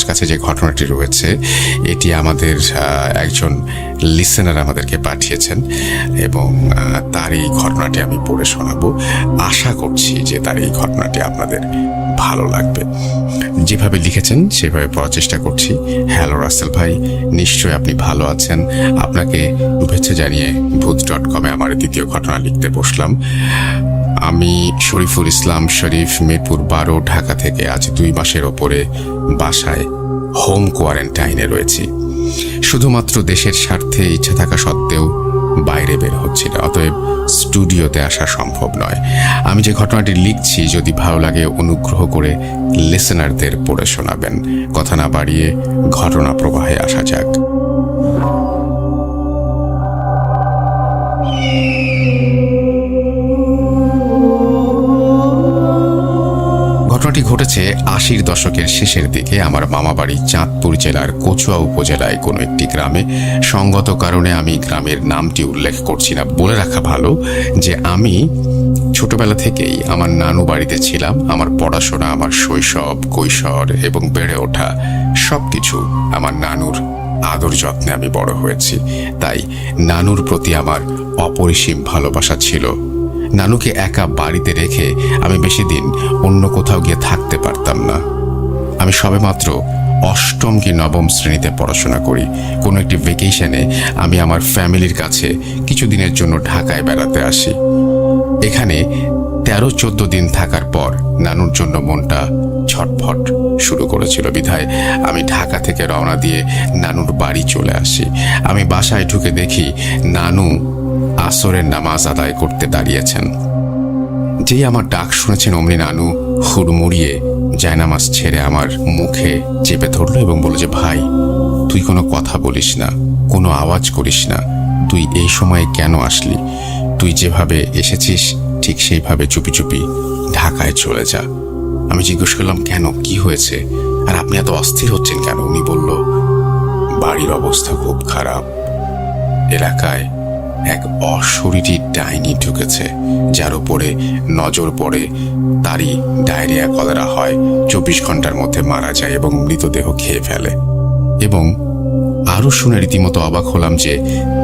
কাছে যে ঘটনাটি রয়েছে এটি আমাদের একজন লিসেনার আমাদেরকে পাঠিয়েছেন এবং তার এই ঘটনাটি আমি পড়ে শোনাবো। আশা করছি যে তার এই ঘটনাটি আপনাদের ভালো লাগবে। যেভাবে লিখেছেন সেভাবে পড়ার চেষ্টা করছি। হ্যালো রাসেল ভাই, নিশ্চয়ই আপনি ভালো আছেন। আপনাকে শুভেচ্ছা জানিয়ে ভূত.com-এ আমার দ্বিতীয় ঘটনা লিখতে বসলাম। আমি শরীফুল ইসলাম শরীফ, মিরপুর 12, ঢাকা থেকে আজ 2 মাসের ওপরে বাসায় হোম কোয়ারেন্টাইনে রয়েছি। শুধুমাত্র দেশের স্বার্থে ইচ্ছা থাকা সত্ত্বেও বাইরে বের হচ্ছি না, অতএব স্টুডিওতে আসা সম্ভব নয়। আমি যে ঘটনাটি লিখছি যদি ভালো লাগে অনুগ্রহ করে লিসেনারদের পড়ে শোনাবেন। কথা না বাড়িয়ে ঘটনা প্রবাহে আসা যাক। ঘটনাটি ঘটেছে 80-র দশকের শেষের দিকে আমার মামাবাড়ি চাঁদপুর জেলার কচুয়া উপজেলায় কোনো একটি গ্রামে। সঙ্গত কারণে আমি গ্রামের নামটি উল্লেখ করছি না। বলে রাখা ভালো যে আমি ছোটবেলা থেকেই আমার নানু বাড়িতে ছিলাম। আমার পড়াশোনা, আমার শৈশব, কৈশোর এবং বেড়ে ওঠা সবকিছু আমার নানুর আদর যত্নে আমি বড় হয়েছি। তাই নানুর প্রতি আমার অপরিসীম ভালোবাসা ছিল। নানুকে একা বাড়িতে রেখে আমি বেশি দিন অন্য কোথাও গিয়ে থাকতে পারতাম না। আমি সবেমাত্র 8ম কি 9ম শ্রেণীতে পড়াশোনা করি। কোনো একটি ভেকেশনে আমি আমার ফ্যামিলির কাছে কিছুদিনের জন্য ঢাকায় বেড়াতে আসি। এখানে 13-14 দিন থাকার পর নানুর জন্য মনটা ছটফট শুরু করেছিল। বিধায় আমি ঢাকা থেকে রওনা দিয়ে নানুর বাড়ি চলে আসি। আমি বাসায় ঢুকে দেখি নানু আসরের নামাজ আদায় করতে দাঁড়িয়েছেন। যেই আমার ডাক শুনেছেন অমনি নানু হুড়মুড়িয়ে জায়নামাজ ছেড়ে আমার মুখে চেপে ধরল এবং বলল যে, ভাই তুই কোনো কথা বলিস না, কোনো আওয়াজ করিস না। তুই এই সময়ে কেন আসলি? তুই যেভাবে এসেছিস ঠিক সেইভাবে চুপি চুপি ঢাকায় চলে যা। আমি জিজ্ঞেস করলাম, কেন, কি হয়েছে? আর আপনি এত অস্থির হচ্ছেন কেন? উনি বলল, বাড়ির অবস্থা খুব খারাপ। এলাকায় এক অশরীরী ডাইনি ঢুকেছে, যার উপরে নজর পড়ে তারই ডায়রিয়া কলেরা হয়, 24 ঘন্টার মধ্যে মারা যায় এবং মৃতদেহ খেয়ে ফেলে। এবং আরো শুনে রীতিমতো অবাক হলাম যে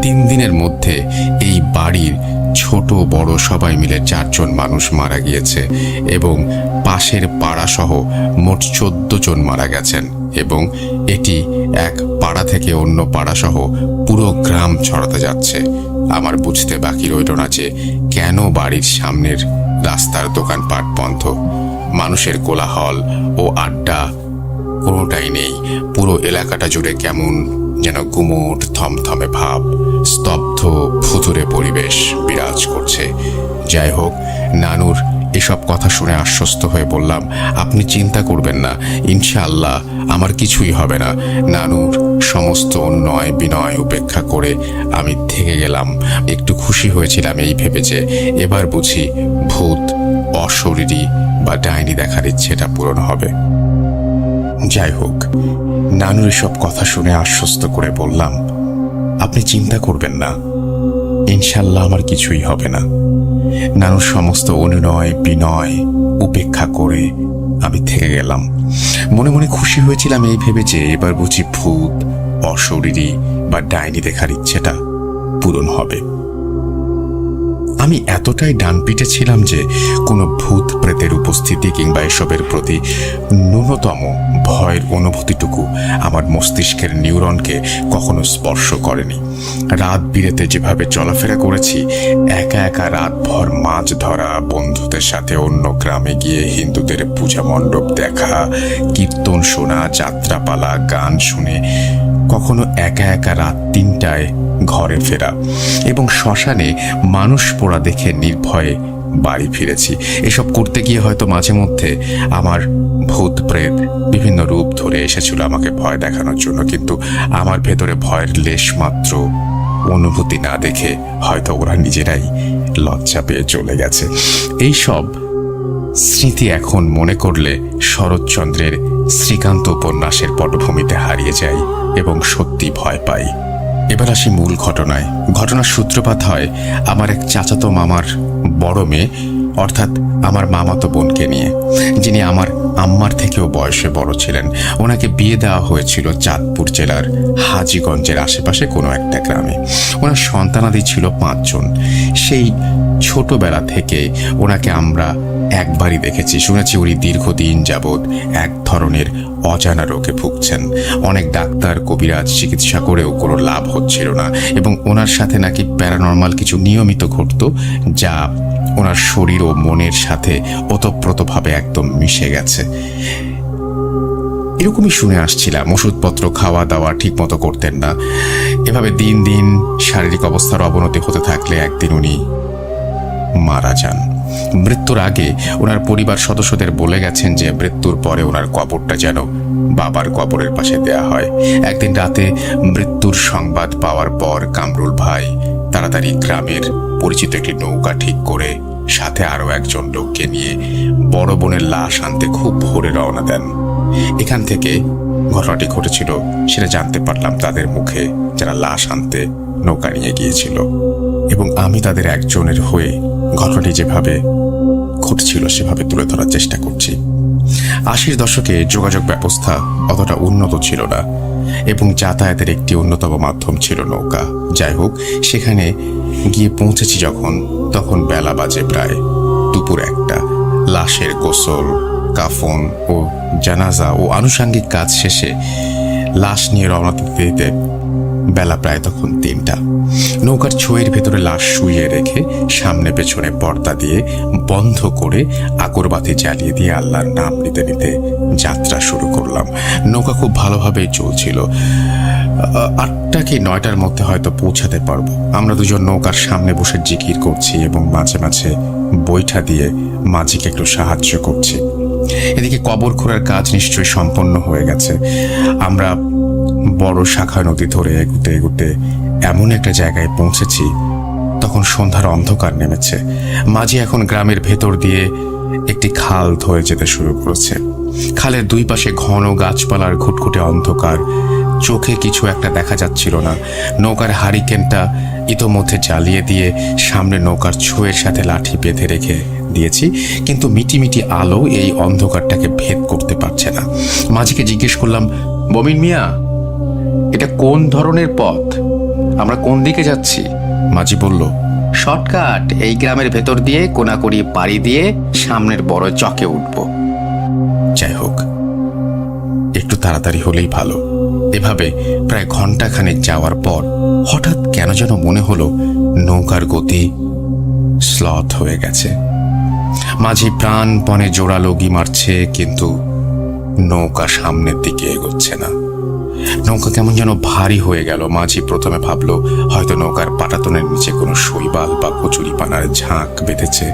3 দিনের মধ্যে এই বাড়ির ছোট বড় সবাই মিলে 4 জন মানুষ মারা গিয়েছে এবং পাশের পাড়া সহ মোট 14 জন মারা গেছেন। এবং এটি এক পাড়া থেকে অন্য পাড়া সহ পুরো গ্রাম ছড়াতে যাচ্ছে। আমার বুঝতে বাকি রইল না যে কেন বাড়ির সামনের রাস্তার দোকানপাট বন্ধ। মানুষের কোলাহল ও আড্ডা কোনোটাই নেই। পুরো এলাকাটা জুড়ে কেমন যেন গুমোট থমথমে ভাব, স্তব্ধ ভুতুরে পরিবেশ বিরাজ করছে। যাই হোক, নানুর এসব কথা শুনে আশ্বস্ত হয়ে বললাম, আপনি চিন্তা করবেন না, ইনশাআল্লাহ আমার কিছুই হবে না। নানুর সমস্ত অন্যায় বিনয় উপেক্ষা করে আমি থেকে গেলাম। একটু খুশি হয়েছিলাম এই ভেবে যে এবার বুঝি ভূত, অশরীরী বা ডাইনি দেখার ইচ্ছেটা পূরণ হবে। যাই হোক, নানুর এসব কথা শুনে আশ্বস্ত করে বললাম, আপনি চিন্তা করবেন না, ইনশাল্লাহ আমার কিছুই হবে না। নানুর সমস্ত অনুনয় বিনয় উপেক্ষা করে আমি থেকে গেলাম। মনে মনে খুশি হয়েছিলাম এই ভেবে যে এবার বুঝি ভূত, অশরীরী বা ডাইনি দেখার ইচ্ছেটা পূরণ হবে। আমি এতটাই ডানপিটে ছিলাম যে কোনো ভূত প্রেতের উপস্থিতি কিংবা এসবের প্রতি ন্যূনতম ভয়ের অনুভূতিটুকু আমার মস্তিষ্কের নিউরনকে কখনো স্পর্শ করেনি। রাত বিরেতে যেভাবে চলাফেরা করেছি, একা একা রাতভর মাছ ধরা, বন্ধুদের সাথে অন্য গ্রামে গিয়ে হিন্দুদের পূজা মণ্ডপ দেখা, কীর্তন শোনা, যাত্রাপালা, গান শুনে, কখনো একা একা রাত 3টায় ঘরে ফেরা এবং শ্মশানে মানুষ পোড়া দেখে নির্ভয়ে বাড়ি ফিরেছি। এসব করতে গিয়ে হয়তো মাঝে মধ্যে আমার ভূত প্রেত বিভিন্ন রূপ ধরে এসেছিল আমাকে ভয় দেখানোর জন্য, কিন্তু আমার ভেতরে ভয়ের লেশ মাত্র অনুভূতি না দেখে হয়তো ওরা নিজেরাই লজ্জা পেয়ে চলে গেছে। এইসব স্মৃতি এখন মনে করলে শরৎচন্দ্রের শ্রীকান্ত উপন্যাসের পটভূমিতে হারিয়ে যায় এবং সত্যি ভয় পাই। এবার আসি মূল ঘটনায়। ঘটনার সূত্রপাত হয় আমার এক চাচাতো মামার বড় মেয়ে, অর্থাৎ আমার মামাতো বোনকে নিয়ে, যিনি আমার আম্মার থেকেও বয়সে বড় ছিলেন। ওনাকে বিয়ে দেওয়া হয়েছিল চাঁদপুর জেলার হাজীগঞ্জের আশেপাশে কোনো একটা গ্রামে। ওনার সন্তানাদি ছিল 5 জন। সেই ছোটবেলা থেকে ওনাকে আমরা একবারই দেখেছি। শুনেছি উনি দীর্ঘদিন যাবৎ এক ধরনের অজানা রোগে ভুগছেন। অনেক ডাক্তার কবিরাজ চিকিৎসা করেও কোনো লাভ হচ্ছিল না, এবং ওনার সাথে নাকি প্যারানর্মাল কিছু নিয়মিত ঘটত, যা ওনার শরীর ও মনের সাথে ওতপ্রোতভাবে একদম মিশে গেছে। এরকমই শুনে আসছিলাম। ওষুধপত্র খাওয়া দাওয়া ঠিক মতো করতেন না। এভাবে দিন দিন শারীরিক অবস্থার অবনতি হতে থাকলে একদিন উনি মারা যান। মৃত্যুর আগে ওনার পরিবার সদস্যদের বলে গেছেন যে মৃত্যুর পরে ওনার কবরটা যেন বাবার কবরের পাশে দেয়া হয়। একদিন রাতে মৃত্যুর সংবাদ পাওয়ার পর কামরুল ভাই তাড়াতাড়ি গ্রামের পরিচিত একটি নৌকা ঠিক করে সাথে আরো একজন লোককে নিয়ে বড় বোনের লাশ আনতে খুব ভোরে রওনা দেন। এখান থেকে ঘটনাটি ঘটেছিল সেটা জানতে পারলাম তাদের মুখে, যারা লাশ আনতে নৌকা নিয়ে গিয়েছিল, এবং আমি তাদের একজনের হয়ে ঘটনাটি যেভাবে ঘটছিল সেভাবে তুলে ধরার চেষ্টা করছি। 80-র দশকে যোগাযোগ ব্যবস্থা অতটা উন্নত ছিল না, এবং যাতায়াতের একটি অন্যতম মাধ্যম ছিল নৌকা। যাই হোক, সেখানে গিয়ে পৌঁছেছি যখন, তখন বেলা বাজে প্রায় দুপুর 1টা। লাশের গোসল, কাফন ও জানাজা ও আনুষঙ্গিক কাজ শেষে লাশ নিয়ে রওনা দিতে বেলা প্রায় তখন 3টা। নৌকার ছইয়ের ভেতরে লাশ শুইয়ে রেখে সামনে পেছনে পর্দা দিয়ে বন্ধ করে আগরবাতি জ্বালিয়ে দিয়ে আল্লাহর নাম নিতে নিতে যাত্রা শুরু করলাম। নৌকা খুব ভালোভাবেই চলছিল। 8টা কি 9টার মধ্যে হয়তো পৌঁছাতে পারবো। আমরা দুজন নৌকার সামনে বসে জিকির করছি এবং মাঝে মাঝে বৈঠা দিয়ে মাঝিকে একটু সাহায্য করছি। এদিকে কবর খোঁড়ার কাজ নিশ্চয়ই সম্পন্ন হয়ে গেছে। আমরা বড় শাখা নদী ধরে এগুতে এগুতে এমন একটা জায়গায় পৌঁছেছি, তখন সন্ধ্যার অন্ধকার নেমেছে। মাঝি এখন গ্রামের ভেতর দিয়ে একটি খাল ধরে যেতে শুরু করেছে। খালের দুই পাশে ঘন গাছপালার ঘুটঘুটে অন্ধকার, চোখে কিছু একটা দেখা যাচ্ছিল না। নৌকার হারিকেনটা ইতোমধ্যে জ্বালিয়ে দিয়ে সামনে নৌকার ছুঁয়ের সাথে লাঠি বেঁধে রেখে দিয়েছি, কিন্তু মিটি আলো এই অন্ধকারটাকে ভেদ করতে পারছে না। মাঝিকে জিজ্ঞেস করলাম, মমিন মিয়া, এটা কোন ধরনের পথ? আমরা কোন দিকে যাচ্ছি? মাঝি বলল, শর্টকাট, এই গ্রামের ভেতর দিয়ে কোনাকুনি পাড়ি দিয়ে সামনের বড় চকে উঠব। যাই হোক, একটু তাড়াতাড়ি হলেই ভালো। এভাবে প্রায় ঘন্টাখানেক যাওয়ার পর হঠাৎ কেন যেন মনে হলো নৌকার গতি স্লথ হয়ে গেছে। মাঝি প্রাণপণে জোরালো গি মারছে, কিন্তু নৌকা সামনের দিকে এগোচ্ছে না। নৌকা কেমন যেন ভারী হয়ে গেল। মাঝি প্রথমে ভাবলো হয়তো নৌকার পাটাতনের নিচে কোনো শৈবাল বা কচুরি পানার ঝাঁক বেঁধেছে,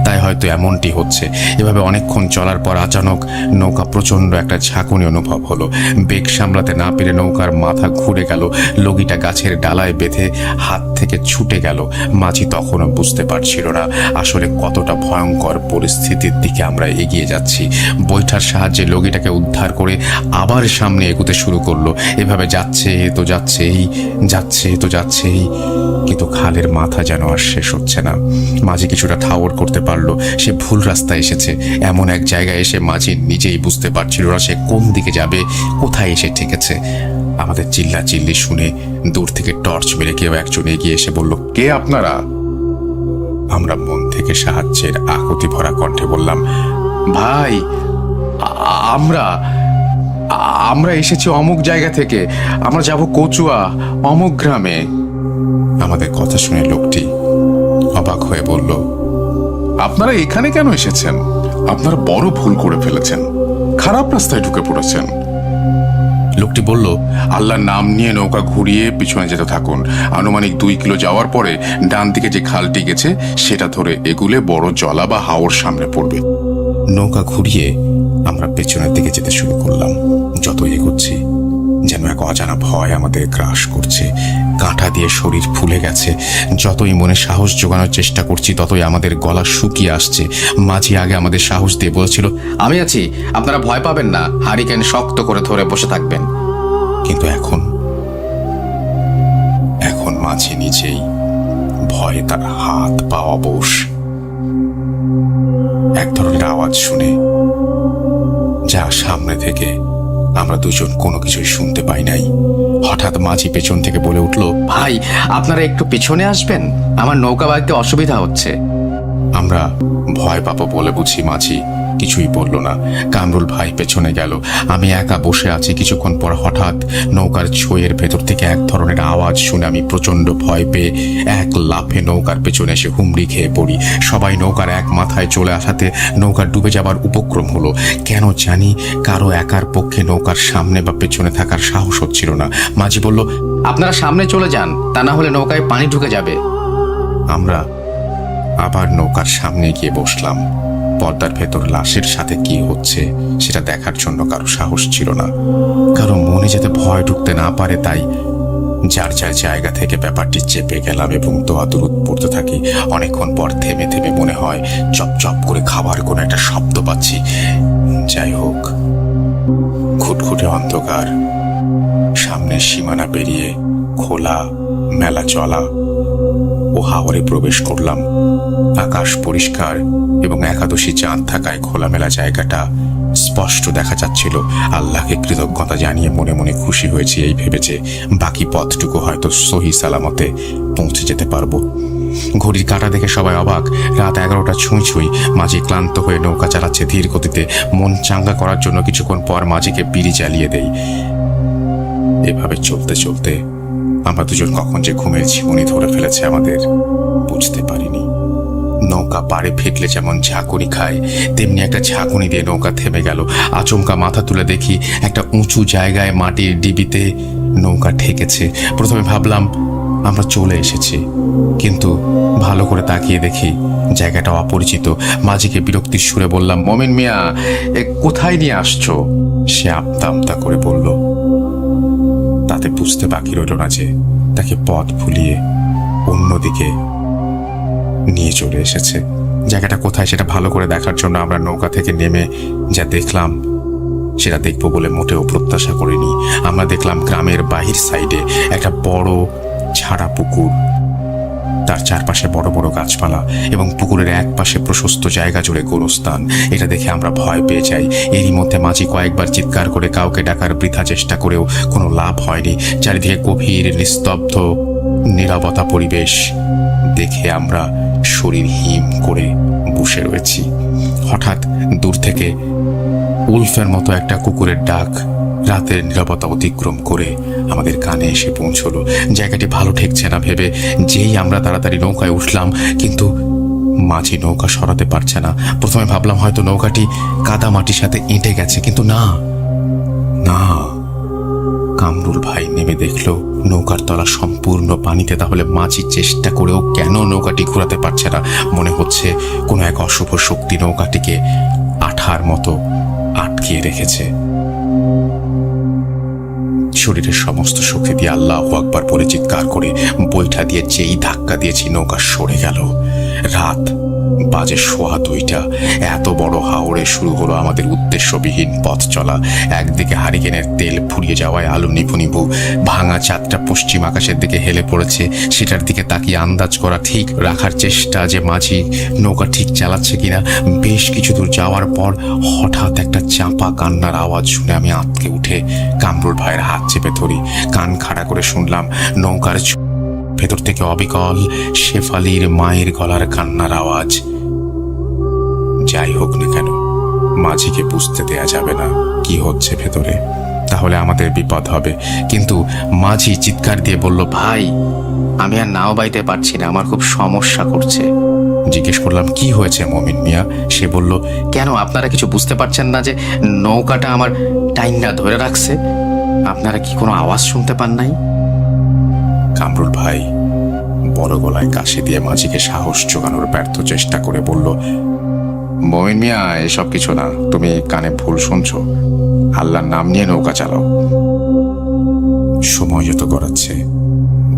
তাই হয়তো এমনটি হচ্ছে। এভাবে অনেকক্ষণ চলার পর আচানক নৌকা প্রচন্ড একটা ঝাঁকুনি অনুভব হলো। বেগ সামলাতে না পেরে নৌকার মাথা ঘুরে গেল, লগিটা গাছের ডালায় বেঁধে হাত থেকে ছুটে গেল। মাঝি তখনও বুঝতে পারছিল না আসলে কতটা ভয়ঙ্কর পরিস্থিতির দিকে আমরা এগিয়ে যাচ্ছি। বৈঠার সাহায্যে লগিটাকে উদ্ধার করে আবার সামনে এগোতে শুরু করলো। এভাবে যাচ্ছে তো যাচ্ছেই, কিন্তু খালের মাথা যেন আর শেষ হচ্ছে না। মাঝি কিছুটা ঠাওর করতে পারলো সে ভুল রাস্তায় এসেছে। এমন এক জায়গায় এসে মাঝি নিজেই বুঝতে পারছিল না সে কোন দিকে যাবে, কোথায় এসে ঠেকেছে। আমাদের চিল্লাচিল্লি শুনে দূর থেকে টর্চ মেরে কেউ একজন এগিয়ে এসে বলল, কে আপনারা? আমরা মন থেকে সাহায্যের আকুতি ভরা কণ্ঠে বললাম, ভাই, আমরা এসেছি অমুক জায়গা থেকে, আমরা যাব কচুয়া, অমুক গ্রামে। আমাদের কথা শুনে লোকটি অবাক হয়ে বলল, আপনারা এখানে কেন এসেছেন? আপনারা বড় ভুল করে ফেলেছেন, খারাপ রাস্তায় ঢুকে পড়েছেন। লোকটি বলল, আল্লাহর নাম নিয়ে নৌকা ঘুরিয়ে পিছনে যেতে থাকুন। আনুমানিক 2 কিলো যাওয়ার পরে ডান দিকে যে খালটি গেছে সেটা ধরে এগুলে বড় জলা বা হাওর সামনে পড়বে। নৌকা ঘুরিয়ে আমরা পেছনের দিকে যেতে শুরু করলাম। যত এগোচ্ছি যেন এক অজানা ভয় আমাদের গ্রাস করছে। কাঁটা দিয়ে শরীর ফুলে গেছে। যতই মনে সাহস জোগানোর চেষ্টা করছি ততই আমাদের গলা শুকিয়ে আসছে। মাঝি আগে আমাদের সাহস দিয়ে বলেছিল, আমি আছি, আপনারা ভয় পাবেন না, হারিকেন শক্ত করে ধরে বসে থাকবেন। কিন্তু এখন মাঝি নিজেই ভয়ে তার হাত পা অবশ। এক ধরনের আওয়াজ শুনে যা সামনে থেকে আমরা দুজন কোনো কিছুই শুনতে পাই নাই। হঠাৎ মাঝি পেছন থেকে বলে উঠল, ভাই, আপনারা একটু পেছনে আসবেন, আমার নৌকা বাইতে অসুবিধা হচ্ছে। আমরা ভয় পাবো বলে বুঝি মাঝি কিছুই বলল না। কামরুল ভাই পেছনে গেল, আমি একা বসে আছি। কিছুক্ষণ পর হঠাৎ নৌকার ছইয়ের ভেতর থেকে এক ধরনের আওয়াজ শুনে আমি প্রচন্ড ভয় পেয়ে এক লাফে নৌকার পেছনে এসে হুমড়ি খেয়ে পড়ি। সবাই নৌকার এক মাথায় চলে আসাতে নৌকার ডুবে যাবার উপক্রম হলো। কেন জানি কারো একার পক্ষে নৌকার সামনে বা পেছনে থাকার সাহস হচ্ছিল না। মাঝি বলল, আপনারা সামনে চলে যান, তা না হলে নৌকায় পানি ঢুকে যাবে। আমরা আবার নৌকার সামনে গিয়ে বসলাম। পর্দার ভেতর লাশের সাথে কি হচ্ছে সেটা দেখার জন্য কারো সাহস ছিল না। কারো মনে যাতে ভয় ঢুকতে না পারে তাই যার যার জায়গা থেকে ব্যাপারটি চেপে গেলাম এবং দোয়া দরুদ পড়তে থাকি। অনেকক্ষণ পর থেমে থেমে মনে হয় চপ চপ করে খাবার কোনো একটা শব্দ পাচ্ছি। যাই হোক, খুটখুটে অন্ধকার, সামনে সীমানা পেরিয়ে খোলা মেলা চলা ও হাওরে প্রবেশ করলাম। আকাশ পরিষ্কার এবং একাদশী চাঁদ থাকায় খোলামেলা জায়গাটা স্পষ্ট দেখা যাচ্ছিল। আল্লাহকে কৃতজ্ঞতা জানিয়ে মনে মনে খুশি হয়েছি এই ভেবেছে বাকি পথটুকু হয়তো সহি সালামতে পৌঁছে যেতে পারবো। ঘড়ির কাঁটা দেখে সবাই অবাক। রাত 11টা ছুঁই ছুঁই। মাঝি ক্লান্ত হয়ে নৌকা চালাচ্ছে ধীর গতিতে। মন চাঙ্গা করার জন্য কিছুক্ষণ পর মাঝিকে বিড়ি জ্বালিয়ে দেই। এভাবে চলতে চলতে আমরা দুজন কখন যে ঘুমের ঝিমুনি ধরে ফেলেছে আমাদের বুঝতে পারিনি। নৌকা পাড়ে ফিরলে যেমন ঝাঁকুনি খায় তেমনি একটা ঝাঁকুনি দিয়ে নৌকা থেমে গেল। আচমকা মাথা তুলে দেখি একটা উঁচু জায়গায় মাটির ডিবিতে নৌকা ঠেকেছে। প্রথমে ভাবলাম আমরা চলে এসেছি, কিন্তু ভালো করে তাকিয়ে দেখি জায়গাটা অপরিচিত। মাঝিকে বিরক্তির সুরে বললাম, মমিন মিয়া, কোথায় নিয়ে আসছো? সে আমতা আমতা করে বলল। তাতে বুঝতে বাকি রইল না যে তাকে পথ ভুলিয়ে অন্যদিকে নিয়ে চলে এসেছে। জায়গাটা কোথায় সেটা ভালো করে দেখার জন্য আমরা নৌকা থেকে নেমে যা দেখলাম সেটা দেখবো বলে মোটেও প্রত্যাশা করিনি। আমরা দেখলাম গ্রামের বাহির সাইডে একটা বড় ছাড়া পুকুর, তার চারপাশে বড় বড় গাছপালা এবং পুকুরের এক পাশে প্রশস্ত জায়গা জুড়ে গোরস্থান। এটা দেখে আমরা ভয় পেয়ে যাই। এরই মধ্যে মাঝি কয়েকবার চিৎকার করে কাউকে ডাকার বৃথা চেষ্টা করেও কোনো লাভ হয়নি। চারিদিকে গভীর নিস্তব্ধ নীরবতা পরিবেশ দেখে আমরা শরীর হিম করে বসে রয়েছি। হঠাৎ দূর থেকে উলফের মতো একটা কুকুরের ডাক রাতের নীরবতা অতিক্রম করে আমাদের কানে এসে পৌঁছলো। জায়গাটি ভালো ঠেকছে না ভেবে যেই আমরা তাড়াতাড়ি নৌকায় উঠলাম, কিন্তু মাঝি নৌকা সরাতে পারছে না। প্রথমে ভাবলাম হয়তো নৌকাটি কাদা মাটির সাথে এঁটে গেছে, কিন্তু না না, কামরুল ভাই নেমে দেখলো নৌকার তলা সম্পূর্ণ পানিতে। তাহলে মাঝি চেষ্টা করেও কেন নৌকাটি ঘোরাতে পারছে না? মনে হচ্ছে কোনো এক অশুভ শক্তি নৌকাটিকে আঠার মতো আটকিয়ে রেখেছে। শরীরের সমস্ত শক্তি দিয়ে আল্লাহু আকবার বলে চিৎকার করে বৈঠা দিয়ে যেই ধাক্কা দিয়েছি নৌকা সরে গেল। রাত বাজে 1:15। এত বড় হাওরে শুরু হলো আমাদের উদ্দেশ্যবিহীন পথ চলা। একদিকে হারিকেনের তেল ফুরিয়ে যাওয়ায় আলো নিভু নিভু, ভাঙা চাঁদটা পশ্চিম আকাশের দিকে হেলে পড়েছে। সেটার দিকে তাকিয়ে আন্দাজ করা, ঠিক রাখার চেষ্টা যে মাঝি নৌকা ঠিক চালাচ্ছে কিনা। বেশ কিছু দূর যাওয়ার পর হঠাৎ একটা চাপা কান্নার আওয়াজ শুনে আমি আঁতকে উঠে কামরুল ভাইয়ের হাত চেপে ধরি। কান খাড়া করে শুনলাম নৌকার ভেতর থেকে অবিকল শেফালির মায়ের গলার কান্নার আওয়াজ। যাই হোক না কেন, মাঝিকে বুঝতে দেয়া যাবে না কি হচ্ছে ভেতরে, তাহলে আমাদের বিপদ হবে। কিন্তু মাঝি চিৎকার দিয়ে বলল, ভাই, আমি আর নাও বাইতে পারছি না, আমার খুব সমস্যা করছে। জিজ্ঞেস করলাম, কি হয়েছে মমিন মিয়া? সে বলল, কেন আপনারা কিছু বুঝতে পারছেন না যে নৌকাটা আমার টাইনটা ধরে রাখছে? আপনারা কি কোনো আওয়াজ শুনতে পান নাই? কামরুল ভাই বড় গলায় কাশি দিয়ে মাঝিকে সাহস জোগানোর ব্যর্থ চেষ্টা করে বলল, মমিন মিয়া, এসব কিছু না, তুমি কানে ভুল শুনছো। আল্লাহর নাম নিয়ে নৌকা চালাও। সময় যত গড়াচ্ছে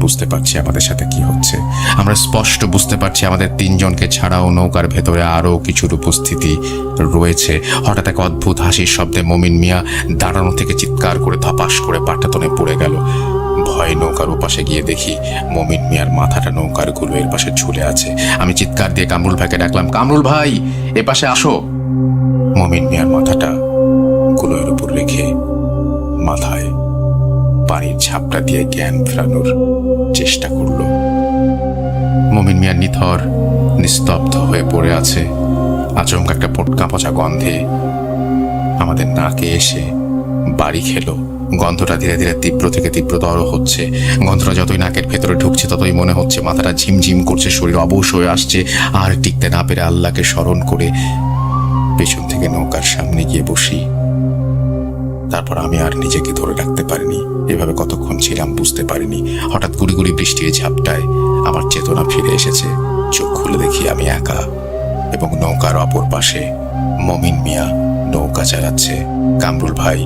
বুঝতে পারছি আমাদের সাথে কি হচ্ছে। আমরা স্পষ্ট বুঝতে পারছি আমাদের তিনজনকে ছাড়াও নৌকার ভেতরে আরো কিছুর উপস্থিতি রয়েছে। হঠাৎ এক অদ্ভুত হাসির শব্দে মমিন মিয়া দাঁড়ানো থেকে চিৎকার করে ধপাস করে পাটাতনে পড়ে গেল। ভয়ে নৌকার ওপাশে গিয়ে দেখি মমিন মিয়ার মাথাটা নৌকার গুলোয়ের পাশে ঝুলে আছে। আমি চিৎকার দিয়ে কামরুল ভাইকে ডাকলাম, কামরুল ভাই, এ পাশে আসো। মমিন মিয়ার মাথাটা কলয়ের উপর রেখে মাথায় পানির ঝাপটা দিয়ে জ্ঞান ফেরানোর চেষ্টা করল। মমিন মিয়া নিথর নিস্তব্ধ হয়ে পড়ে আছে। আচমকা একটা পটকা পচা গন্ধে আমাদের নাকে এসে বাড়ি খেলো। গন্ধটা ধীরে ধীরে তীব্র থেকে তীব্রতর হচ্ছে। গন্ধটা যতই নাকের ভেতরে ঢুকছে ততই মনে হচ্ছে মাথাটা ঝিমঝিম করছে, শরীর অবশ হয়ে আসছে। আর টিকতে না পেরে আল্লাহকে স্মরণ করে পেছন থেকে নৌকার সামনে গিয়ে বসি। তারপর আমি আর নিজেকে ধরে রাখতে পারিনি। এভাবে কতক্ষণ ছিলাম বুঝতে পারিনি। হঠাৎ গুড়ি গুড়ি বৃষ্টির ঝাপটায় আমার চেতনা ফিরে এসেছে। চোখ খুলে দেখি আমি একা, এবং নৌকার অপর পাশে মমিন মিয়া নৌকা চালাচ্ছে। কামরুল ভাই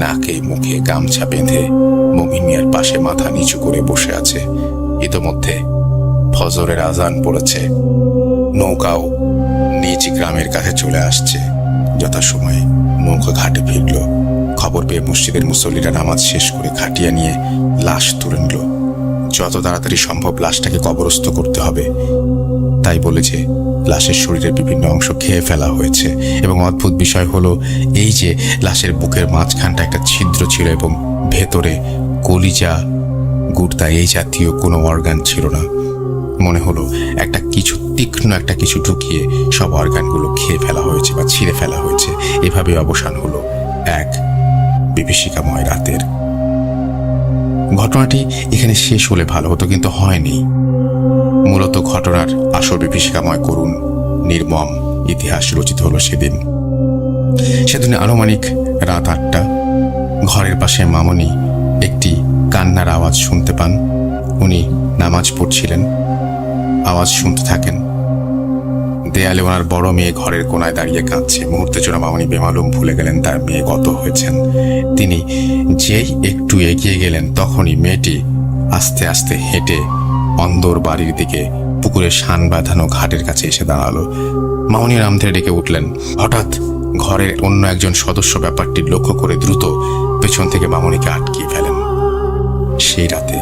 নাকে মুখে গামছা বেঁধে মমিন মিয়ার পাশে মাথা নিচু করে বসে আছে। ইতোমধ্যে ফজরের আজান পড়েছে। নৌকাও নিজ গ্রামের কাছে চলে আসছে। যথাসময়ে নৌকা ঘাটে ফিরল। খবর পেয়ে মসজিদের মুসল্লিরা নামাজ শেষ করে খাটিয়া নিয়ে লাশ তুলে নিল। যত তাড়াতাড়ি সম্ভব লাশটাকে কবরস্থ করতে হবে, তাই বলে যে লাশের শরীরের বিভিন্ন অংশ খেয়ে ফেলা হয়েছে। এবং অদ্ভুত বিষয় হলো এই যে লাশের বুকের মাঝখানটা একটা ছিদ্র ছিল এবং ভেতরে কলিজা, গুর্দা এই জাতীয় কোনো অর্গান ছিল না। মনে হলো একটা কিছু তীক্ষ্ণ একটা কিছু ঢুকিয়ে সব অর্গানগুলো খেয়ে ফেলা হয়েছে বা ছিঁড়ে ফেলা হয়েছে। এভাবে অবসান হলো এক বিভীষিকাময় রাতের। ঘটনাটি এখানে শেষ হলে ভালো হতো, কিন্তু হয়নি। মূলত ঘটনার আসল বিভীষিকাময় করুণ নির্মম ইতিহাস রচিত হলো সেদিন। সেদিন আনুমানিক রাত 8টা। ঘরের পাশে মামনি একটি কান্নার আওয়াজ শুনতে পান। উনি নামাজ পড়ছিলেন, আওয়াজ শুনতে থাকেন। দেয়ালে ওনার বড় মেয়ে ঘরের কোনায় দাঁড়িয়ে কাঁদছে। মুহূর্তের জন্য মামনি বেমালুম ভুলে গেলেন তার মেয়ে গত হয়েছেন। তিনি যেই একটু এগিয়ে গেলেন তখনই মেয়েটি আস্তে আস্তে হেঁটে অন্দর বাড়ির দিকে পুকুরে শান বাঁধানো ঘাটের কাছে এসে দাঁড়ালো। মামনি নাম ধরে ডেকে উঠলেন। হঠাৎ ঘরের অন্য একজন সদস্য ব্যাপারটি লক্ষ্য করে দ্রুত পেছন থেকে মামনিকে আটকিয়ে ফেলেন। সেই রাতে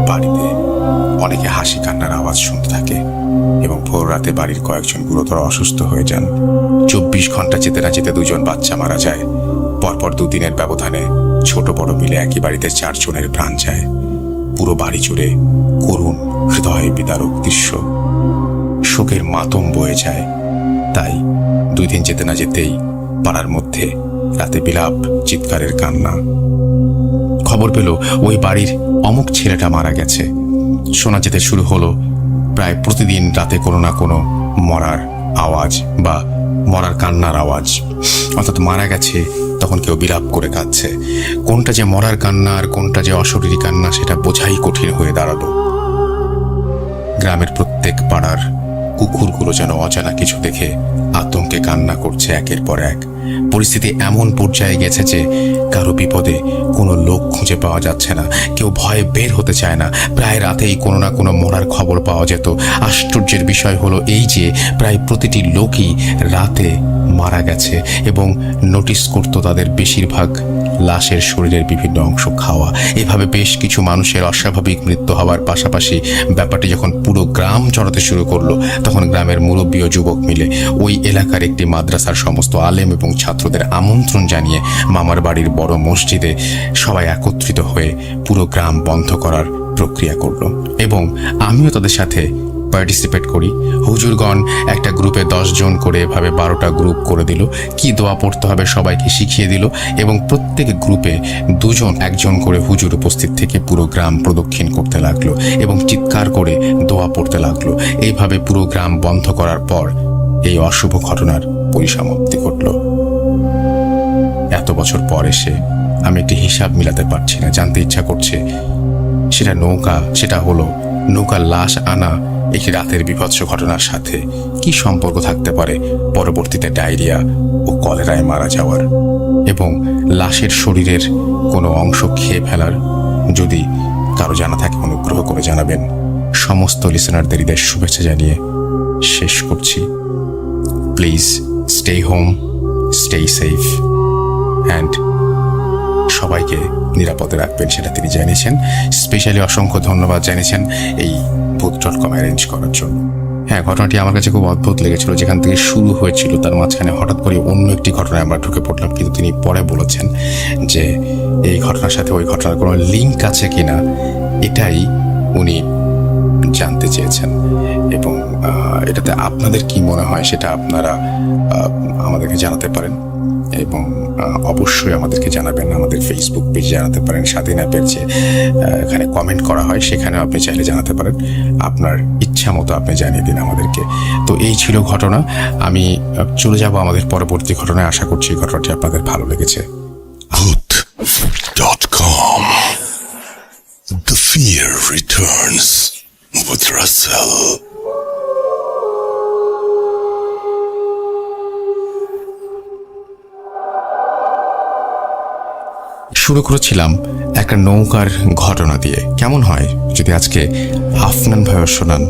বাড়িতে অনেকে হাসি কান্নার আওয়াজ শুনতে থাকে এবং ভোর রাতে বাড়ির কয়েকজন গুরুতর অসুস্থ হয়ে যান। 24 ঘন্টা যেতে না যেতে 2 জন বাচ্চা মারা যায়। পরপর 2 দিনের ব্যবধানে ছোট বড় মিলে একই বাড়িতে 4 জনের প্রাণ যায়। পুরো বাড়ি জুড়ে করুণ হৃদয় বিদারক দৃশ্য, শোকের মাতম বয়ে যায়। তাই 2 দিন যেতে না যেতেই পাড়ার মধ্যে রাতে বিলাপ, চিৎকারের কান্না। খবর পেল ওই বাড়ির অমুক ছেলেটা মারা গেছে। শোনা যেতে শুরু হলো প্রায় প্রতিদিন রাতে কোনো না কোনো মরার আওয়াজ বা মরার কান্নার আওয়াজ। অর্থাৎ মারা গেছে তখন কেউ বিলাপ করে কাঁদছে। কোনটা যে মরার কান্না আর কোনটা যে অশরীরী কান্না সেটা বোঝাই কঠিন হয়ে দাঁড়ালো। গ্রামের প্রত্যেক পাড়ার কুকুরগুলো যেন অজানা কিছু দেখে আতঙ্কে কান্না করছে একের পর এক। পরিস্থিতি এমন পর্যায়ে গেছে যে কারো বিপদে কোনো লোক খুঁজে পাওয়া যাচ্ছে না। কেউ ভয়ে বের হতে চায় না। প্রায় রাতেই কোনো না কোনো মরার খবর পাওয়া যেত। আশ্চর্যের বিষয় হলো এই যে প্রায় প্রতিটি লোকই রাতে মারা গেছে এবং নোটিস করত তাদের বেশিরভাগ লাশের শরীরের বিভিন্ন অংশ খাওয়া। এভাবে বেশ কিছু মানুষের অস্বাভাবিক মৃত্যু হওয়ার পাশাপাশি ব্যাপারটি যখন পুরো গ্রাম জড়াতে শুরু করলো তখন গ্রামের মুরব্বী ও যুবক মিলে ওই এলাকার একটি মাদ্রাসার সমস্ত আলেম এবং ছাত্রদের আমন্ত্রণ জানিয়ে মামার বাড়ির বড় মসজিদে সবাই একত্রিত হয়ে পুরো গ্রাম বন্ধ করার প্রক্রিয়া করলো এবং আমিও তাদের সাথে পার্টিসিপেট করি। হুজুরগণ একটা গ্রুপে 10 জন করে এভাবে 12টা গ্রুপ করে দিল। কি দোয়া পড়তে হবে সবাইকে শিখিয়ে দিল এবং প্রত্যেক গ্রুপে 2 জন 1 জন করে হুজুর উপস্থিত থেকে পুরো গ্রাম প্রদক্ষিণ করতে লাগলো এবং চিৎকার করে দোয়া পড়তে লাগলো। এইভাবে পুরো গ্রাম বন্ধ করার পর এই অশুভ ঘটনার পরিসমাপ্তি ঘটল। এত বছর পর এসে আমি একটি হিসাব মিলাতে পারছি না। জানতে ইচ্ছা করছে সেটা হলো নৌকার লাশ আনা একটি রাতের বিভৎস ঘটনার সাথে কি সম্পর্ক থাকতে পারে পরবর্তীতে ডায়রিয়া ও কলেরায় মারা যাওয়ার এবং লাশের শরীরের কোনো অংশ খেয়ে ফেলার। যদি কারো জানা থাকে অনুগ্রহ করে জানাবেন। সমস্ত লিসেনারদের ঈদের শুভেচ্ছা জানিয়ে শেষ করছি। Please stay home, stay safe and সবাইকে নিরাপদে রাখবেন সেটা তিনি জানিয়েছেন। স্পেশালি অসংখ্য ধন্যবাদ জানিয়েছেন এই ভূত.com অ্যারেঞ্জ করার জন্য। হ্যাঁ, ঘটনাটি আমার কাছে খুব অদ্ভুত লেগেছিল। যেখান থেকে শুরু হয়েছিল তার মাঝখানে হঠাৎ করে অন্য একটি ঘটনায় আমরা ঢুকে পড়লাম, কিন্তু তিনি পরে বলেছেন যে এই ঘটনার সাথে ওই ঘটনার কোনো লিঙ্ক আছে কিনা এটাই উনি জানতে চেয়েছেন। এবং এটাতে আপনাদের কি মনে হয় সেটা আপনারা আমাদেরকে জানাতে পারেন, এবং অবশ্যই আমাদেরকে জানাবেন। আমাদের ফেসবুক পেজে জানাতে পারেন, স্বাধীন অ্যাপের যে এখানে কমেন্ট করা হয় সেখানেও আপনি চাইলে জানাতে পারেন। আপনার ইচ্ছা মতো আপনি জানিয়ে দিন আমাদেরকে। তো এই ছিল ঘটনা। আমি চলে যাব আমাদের পরবর্তী ঘটনায়। আশা করছি ঘটনাটি আপনাদের ভালো লেগেছে। Voot.com. The fear returns with Russell. শুরু করেছিলাম একটা নৌকার ঘটনা দিয়ে। কেমন হয় যদি আজকে আফনান ভাইও শোনান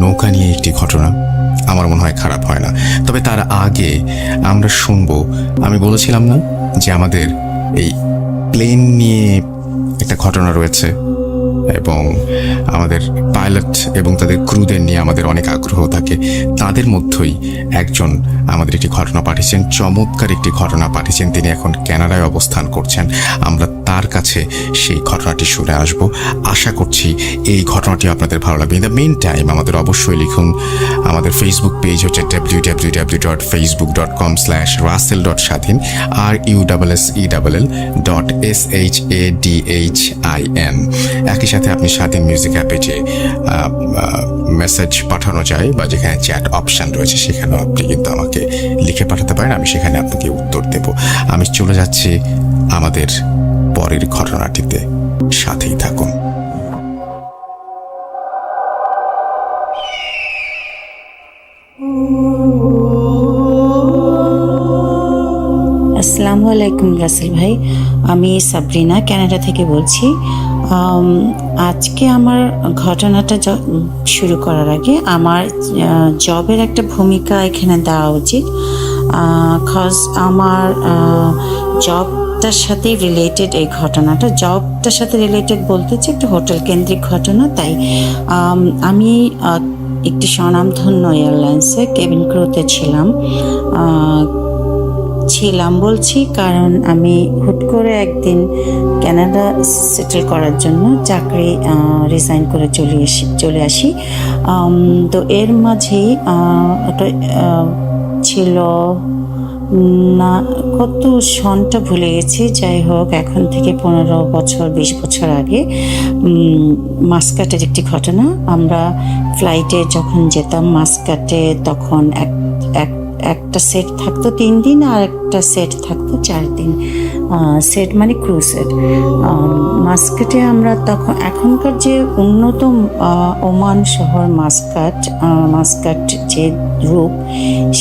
নৌকা নিয়ে একটি ঘটনা? আমার মনে হয় খারাপ হয় না। তবে তার আগে আমরা শুনবো, আমি বলেছিলাম না যে আমাদের এই প্লেন নিয়ে একটা ঘটনা রয়েছে, এবং আমাদের পাইলট এবং তাদের ক্রুদের নিয়ে আমাদের অনেক আগ্রহ থাকে। তাদের মধ্যেই একজন আমাদের একটি ঘটনা পাঠিয়েছেন, চমৎকার একটি ঘটনা পাঠিয়েছেন। তিনি এখন কানাডায় অবস্থান করছেন। আমরা তার কাছে সেই ঘটনাটি শুনে আসব। আশা করছি এই ঘটনাটি আপনাদের ভালো লাগবে। ইন দ্য মেন টাইম আমাদের অবশ্যই লিখুন। আমাদের ফেসবুক পেজ হচ্ছে www.facebook.com/russell.shadhin RUSSELL.SHADHIN। একই সাথে আপনি স্বাধীন মিউজিক অ্যাপে যে মেসেজ পাঠানো যায় বা যেখানে চ্যাট অপশান রয়েছে সেখানেও আপনি কিন্তু আমাকে লিখে পাঠাতে পারেন। আমি সেখানে আপনাকে উত্তর দেব। আমি চলে যাচ্ছি আমাদের পরের ঘটনাটিতে, সাথেই থাকুন। আসসালামু আলাইকুম রাসেল ভাই, আমি সাবরিনা কানাডা থেকে বলছি। আজকে আমার ঘটনাটা শুরু করার আগে আমার জবের একটা ভূমিকা এখানে দেওয়া উচিত, কজ আমার জবটার সাথে রিলেটেড এই ঘটনাটা। জবটার সাথে রিলেটেড বলতে চাই, একটা হোটেল কেন্দ্রিক ঘটনা। তাই আমি একটি স্বনামধন্য এয়ারলাইন্সে কেবিন ক্রুতে ছিলাম বলছি, কারণ আমি হুট করে একদিন কানাডা সেটেল করার জন্য চাকরি রিজাইন করে চলে আসি। তো এর মাঝেই ওটা ছিল না, কত সনটা ভুলে গেছি। যাই হোক, এখন থেকে 15 বছর 20 বছর আগে মাস্কাটের একটি ঘটনা। আমরা ফ্লাইটে যখন যেতাম মাস্কাটে, তখন একটা সেট থাকতো 3 দিন আর একটা সেট থাকতো 4 দিন। সেট মানে ক্রু সেট। মাস্কাটে আমরা তখন, এখনকার যে উন্নত ওমান শহর মাস্কাট যে রূপ,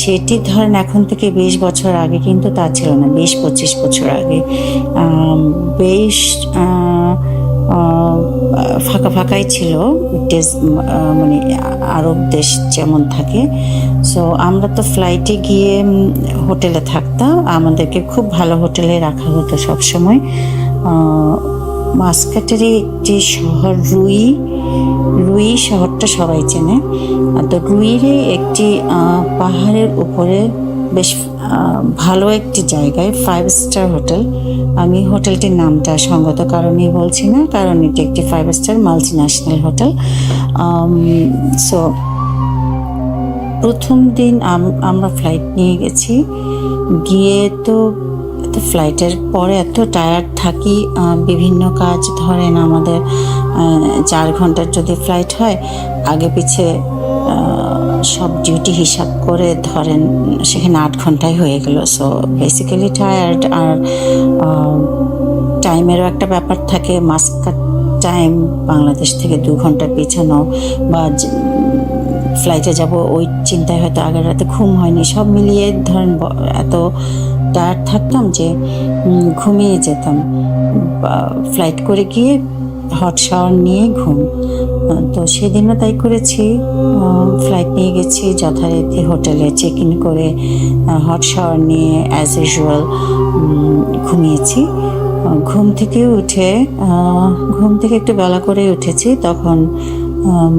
সেটি ধরেন এখন থেকে 20 বছর আগে কিন্তু তা ছিল না। 20-25 বছর আগে বেশ ফাঁকাই ছিল, মানে আরব দেশ যেমন থাকে। সো আমরা তো ফ্লাইটে গিয়ে হোটেলে থাকতাম, আমাদেরকে খুব ভালো হোটেলে রাখা হতো সবসময়। মাস্কাটেরই একটি শহর রুই শহরটা সবাই চেনে। তো রুইরে একটি পাহাড়ের উপরে বেশ ভালো একটি জায়গায় 5 স্টার হোটেল। আমি হোটেলটির নামটা সঙ্গত কারণেই বলছি না, কারণ এটি একটি 5 star multi national hotel. So প্রথম দিন আমরা ফ্লাইট নিয়ে গেছি। গিয়ে তো ফ্লাইটের পরে এত টায়ার্ড থাকি, বিভিন্ন কাজ ধরেন আমাদের 4 ঘন্টার যদি ফ্লাইট হয়, আগে পিছে সব ডিউটি হিসাব করে ধরেন সেখানে 8 ঘন্টায় হয়ে গেল। So basically tired. আর টাইমেরও একটা ব্যাপার থাকে। মাস্কাট টাইম বাংলাদেশ থেকে 2 ঘন্টা পিছানো, বা ফ্লাইটে যাব ওই চিন্তায় হয়তো আগের রাতে ঘুম হয়নি। সব মিলিয়ে ধরেন এত টায়ার্ড থাকতাম যে ঘুমিয়ে যেতাম। ফ্লাইট করে গিয়ে হট শাওয়ার নিয়ে ঘুম। তো সেদিনও তাই করেছি। ফ্লাইট নিয়ে গেছি, যথারীতি হোটেলে চেক ইন করে হট শাওয়ার নিয়ে অ্যাজ ইউজুয়াল ঘুমিয়েছি। ঘুম থেকে একটু বেলা করে উঠেছি, তখন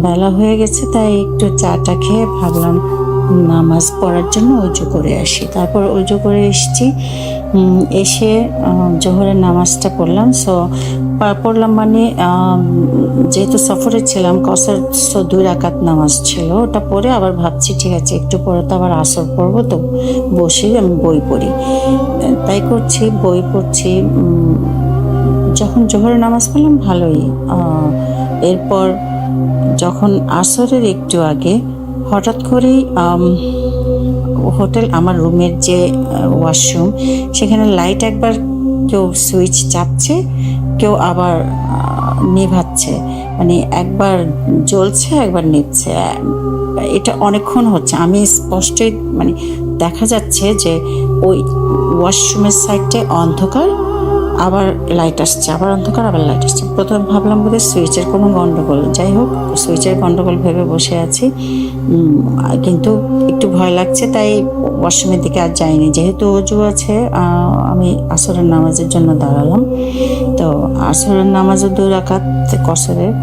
বেলা হয়ে গেছে, তাই একটু চাটা খেয়ে ভাবলাম নামাজ পড়ার জন্য অজু করে আসি। তারপর অজু করে এসেছি, এসে জোহরের নামাজটা পড়লাম। পড়লাম মানে যেহেতু সফরে ছিলাম, কসর 2 রাকাত নামাজ ছিল, ওটা পড়ে আবার ভাবছি ঠিক আছে একটু পরে তো আবার আসর পড়বো, তো বসে আমি বই পড়ি। তাই করছি, বই পড়ছি। যখন জোহরের নামাজ পড়লাম ভালোই। এরপর যখন আসরের একটু আগে হঠাৎ করেই হোটেল, আমার রুমের যে ওয়াশরুম, সেখানে লাইট একবার কেউ সুইচ চাপছে, কেউ আবার নিভাচ্ছে, মানে একবার জ্বলছে একবার নিভছে। এটা অনেকক্ষণ হচ্ছে। আমি স্পষ্টই মানে দেখা যাচ্ছে যে ওই ওয়াশরুমের সাইডে অন্ধকার, আবার লাইট আসছে, আবার অন্ধকার, আবার লাইট আসছে। প্রথমে ভাবলাম বোধহয় সুইচের কোনো গন্ডগোল, যাই হোক সুইচের গন্ডগোল ভেবে বসে আছি। কিন্তু একটু ভয় লাগছে, তাই ওয়াশরুমের দিকে আর যাইনি। যেহেতু অজু আছে, আমি আসরের নামাজের জন্য দাঁড়ালাম। তো আসরের নামাজও 2 রাকাত কসরের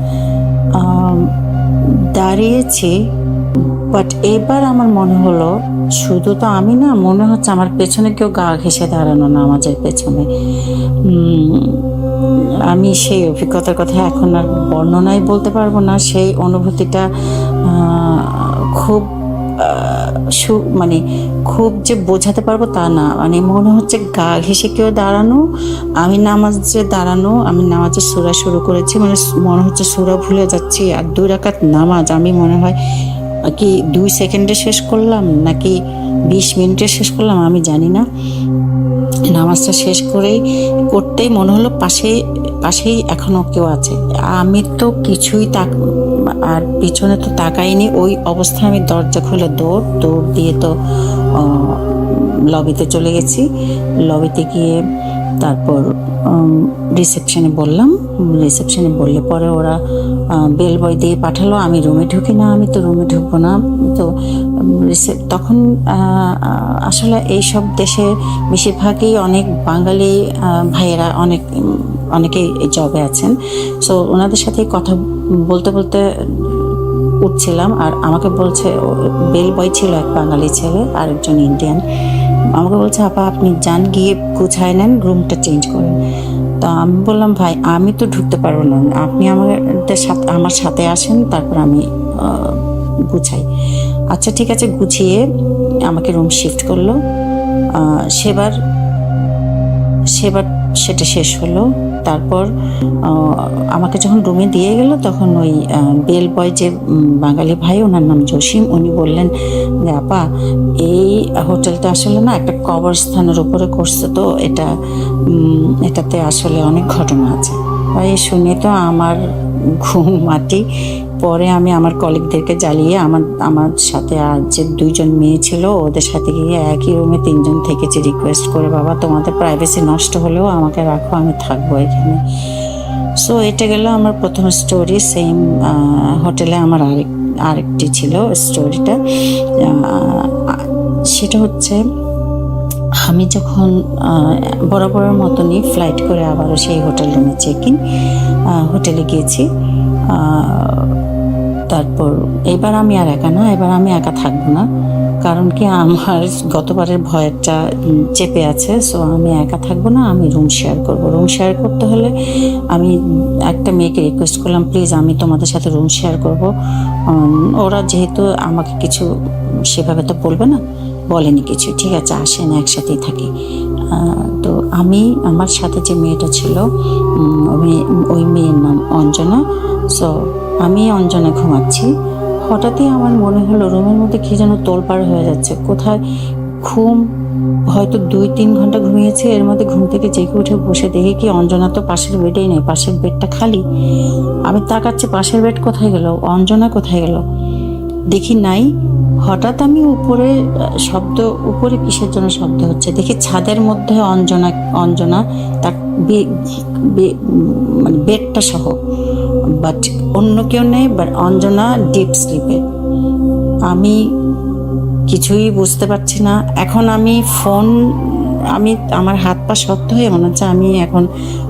দাঁড়িয়েছি। বাট এবার আমার মনে হলো শুধু তো আমি না, মনে হচ্ছে আমার পেছনে কেউ গা ঘেঁষে দাঁড়ানো নামাজের পেছনে। আমি সেই অভিজ্ঞতার কথা এখন আর বর্ণনায় বলতে পারবো না। সেই অনুভূতিটা খুব মানে খুব যে বোঝাতে পারবো তা না, মানে মনে হচ্ছে গা ঘেঁষে কেউ দাঁড়ানো, আমি নামাজে দাঁড়ানো, আমি নামাজের সূরা শুরু করেছি, মানে মনে হচ্ছে সূরা ভুলে যাচ্ছি। আর 2 রাকাত নামাজ আমি মনে হয় কি 2 সেকেন্ডে শেষ করলাম নাকি 20 মিনিটে শেষ করলাম আমি জানি না। নামাজটা শেষ করতেই মনে হলো পাশেই এখনো কেউ আছে। আমি তো কিছুই আর পিছনে তো তাকাইনি। ওই অবস্থায় আমি দরজা খুলে দৌড় দিয়ে তো লবিতে চলে গেছি। লবিতে গিয়ে তারপর রিসেপশনে বললাম। রিসেপশনে বললে পরে ওরা বেল বয় দিয়ে পাঠালো। আমি রুমে ঢুকি না, আমি তো রুমে ঢুকবো না। তো তখন আসলে এইসব দেশে বেশিরভাগই অনেক বাঙালি ভাইয়েরা অনেকেই জবে আছেন। সো ওনাদের সাথে কথা বলতে বলতে উঠছিলাম, আর আমাকে বলছে, বেল বয় ছিল এক বাঙালি ছেলে আর একজন ইন্ডিয়ান, আমাকে বলছে আপা আপনি যান গিয়ে গুছায় নেন, রুমটা চেঞ্জ করেন। তো আমি বললাম ভাই আমি তো ঢুকতে পারবো না, আপনি আমার সাথে আসেন, তারপর আমি গুছাই। আচ্ছা ঠিক আছে, গুছিয়ে আমাকে রুম শিফট করলো। সেবার সেটা শেষ হলো। তারপর আমাকে যখন রুমে দিয়ে গেল, তখন ওই বেল বয় যে বাঙালি ভাই, ওনার নাম জসিম, উনি বললেন যে আপা এই হোটেলটা আসলে না একটা কবরস্থানের উপরে করছে, তো এটাতে আসলে অনেক ঘটনা আছে। তাই শুনে তো আমার ঘুম মাটি। পরে আমি আমার কলিগদেরকে জ্বালিয়ে আমার সাথে আর যে 2 জন মেয়ে ছিল ওদের সাথে গিয়ে একই রুমে 3 জন থেকেছি, রিকোয়েস্ট করে বাবা তোমাদের প্রাইভেসি নষ্ট হলেও আমাকে রাখো, আমি থাকবো এখানে। সো এটা গেল আমার প্রথম স্টোরি। সেম হোটেলে আমার আরেকটি ছিল স্টোরিটা। সেটা হচ্ছে আমি যখন বরাবরের মতনই ফ্লাইট করে আবারও সেই হোটেল রুমে হোটেলে গিয়েছি। তারপর এবার আমি আর একা না, এবার আমি একা থাকবো না, কারণ কি আমার গতবারের ভয়টা চেপে আছে। সো আমি একা থাকবো না, আমি রুম শেয়ার করবো। রুম শেয়ার করতে হলে আমি একটা মেয়েকে রিকোয়েস্ট করলাম, প্লিজ আমি তোমাদের সাথে রুম শেয়ার করবো। ওরা যেহেতু আমাকে কিছু সেভাবে তো বলবে না, বলেনি কিছু, ঠিক আছে আসেন একসাথেই থাকি। তো আমার সাথে যে মেয়েটা ছিল, ওই মেয়ের নাম অঞ্জনা। সো আমি অঞ্জনা ঘুমাচ্ছি, হঠাৎই আমার মনে হলো রুমের মধ্যে কি যেন তোলপাড় হয়ে যাচ্ছে। কোথায় ঘুম, হয়তো 2-3 ঘন্টা ঘুমিয়েছি, এর মধ্যে ঘুম থেকে জেগে উঠে বসে দেখি কি অঞ্জনা তো পাশের বেডেই নেই, পাশের বেডটা খালি। আমি তাকাচ্ছি পাশের বেড কোথায় গেল, অঞ্জনা কোথায় গেল, দেখি নাই। হঠাৎ আমি উপরে কিসের জন্য শব্দ হচ্ছে দেখি, ছাদের মধ্যে অঞ্জনা তার মানে বেডটা সহ, বাট অন্য কেউ নেই, বাট অঞ্জনা ডিপ স্লিপে। আমি কিছুই বুঝতে পারছি না। এখন আমি ফোন আমার হাত পা শক্ত হয়ে মনে হচ্ছে আমি এখন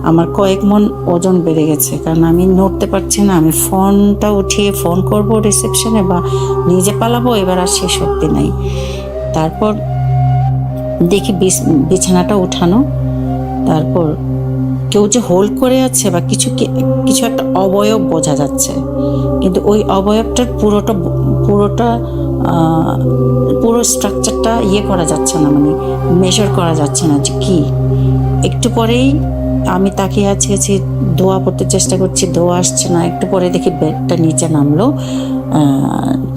আমার কয়েক মণ ওজন বেড়ে গেছে, কারণ আমি নড়তে পারছি না। আমি ফোনটা উঠিয়ে ফোন করব রিসেপশনে বা নিজে পালাবো, এবার আর সে শক্তি নাই। তারপর দেখি বিছানাটা উঠানো, তারপর কেউ যে হোল্ড করে আছে বা কিছু একটা অবয়ব বোঝা যাচ্ছে, কিন্তু ওই অবয়বটার পুরো স্ট্রাকচারটা করা যাচ্ছে না, মানে মেজার করা যাচ্ছে না যে কি। একটু পরেই আমি তাকিয়ে আছি, দোয়া পড়তে চেষ্টা করছি, দোয়া আসছে না। একটু পরে দেখি বেডটা নিচে নামলো।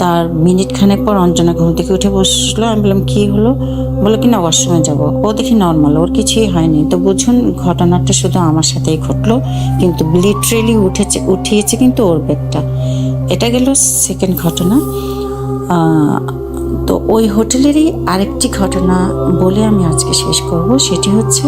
তার মিনিট খানেক পর অঞ্জনা ঘুম থেকে উঠে বসলো। আমি বললাম কি হলো? বলে কি না ওয়াশরুমে যাবো। ও দেখি নর্মাল, ওর কিছুই হয়নি। তো বুঝুন ঘটনাটা শুধু আমার সাথেই ঘটলো, কিন্তু লিটারেলি উঠিয়েছে কিন্তু ওর বেডটা। এটা গেল সেকেন্ড ঘটনা। তো ওই হোটেলেরই আরেকটি ঘটনা বলে আমি আজকে শেষ করব। সেটি হচ্ছে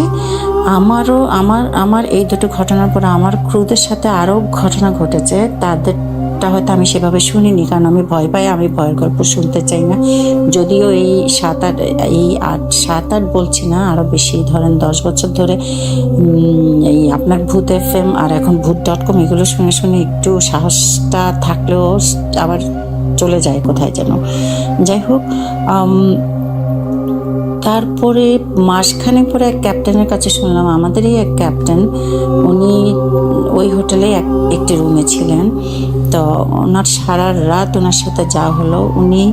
আমার এই দুটো ঘটনার পর আমার ক্রুদের সাথে আরও ঘটনা ঘটেছে। তাদেরটা হয়তো আমি সেভাবে শুনিনি, কারণ আমি ভয় পাই, আমি ভয়ের গল্প শুনতে চাই না। যদিও এই 7-8 বলছি না, আরও বেশি, ধরেন 10 বছর ধরে এই আপনার ভূত FM আর এখন ভূত.com এগুলো শুনে শুনে একটু সাহসটা থাকলেও আবার চলে যায় কোথায় যেন। যাই হোক, তারপরে মাসখানেক পরে এক ক্যাপ্টেনের কাছে শুনলাম, আমাদেরই এক ক্যাপ্টেন, উনি ওই হোটেলে একটি রুমে ছিলেন। তো ওনার সারা রাত ওনার সাথে যা হলো, উনি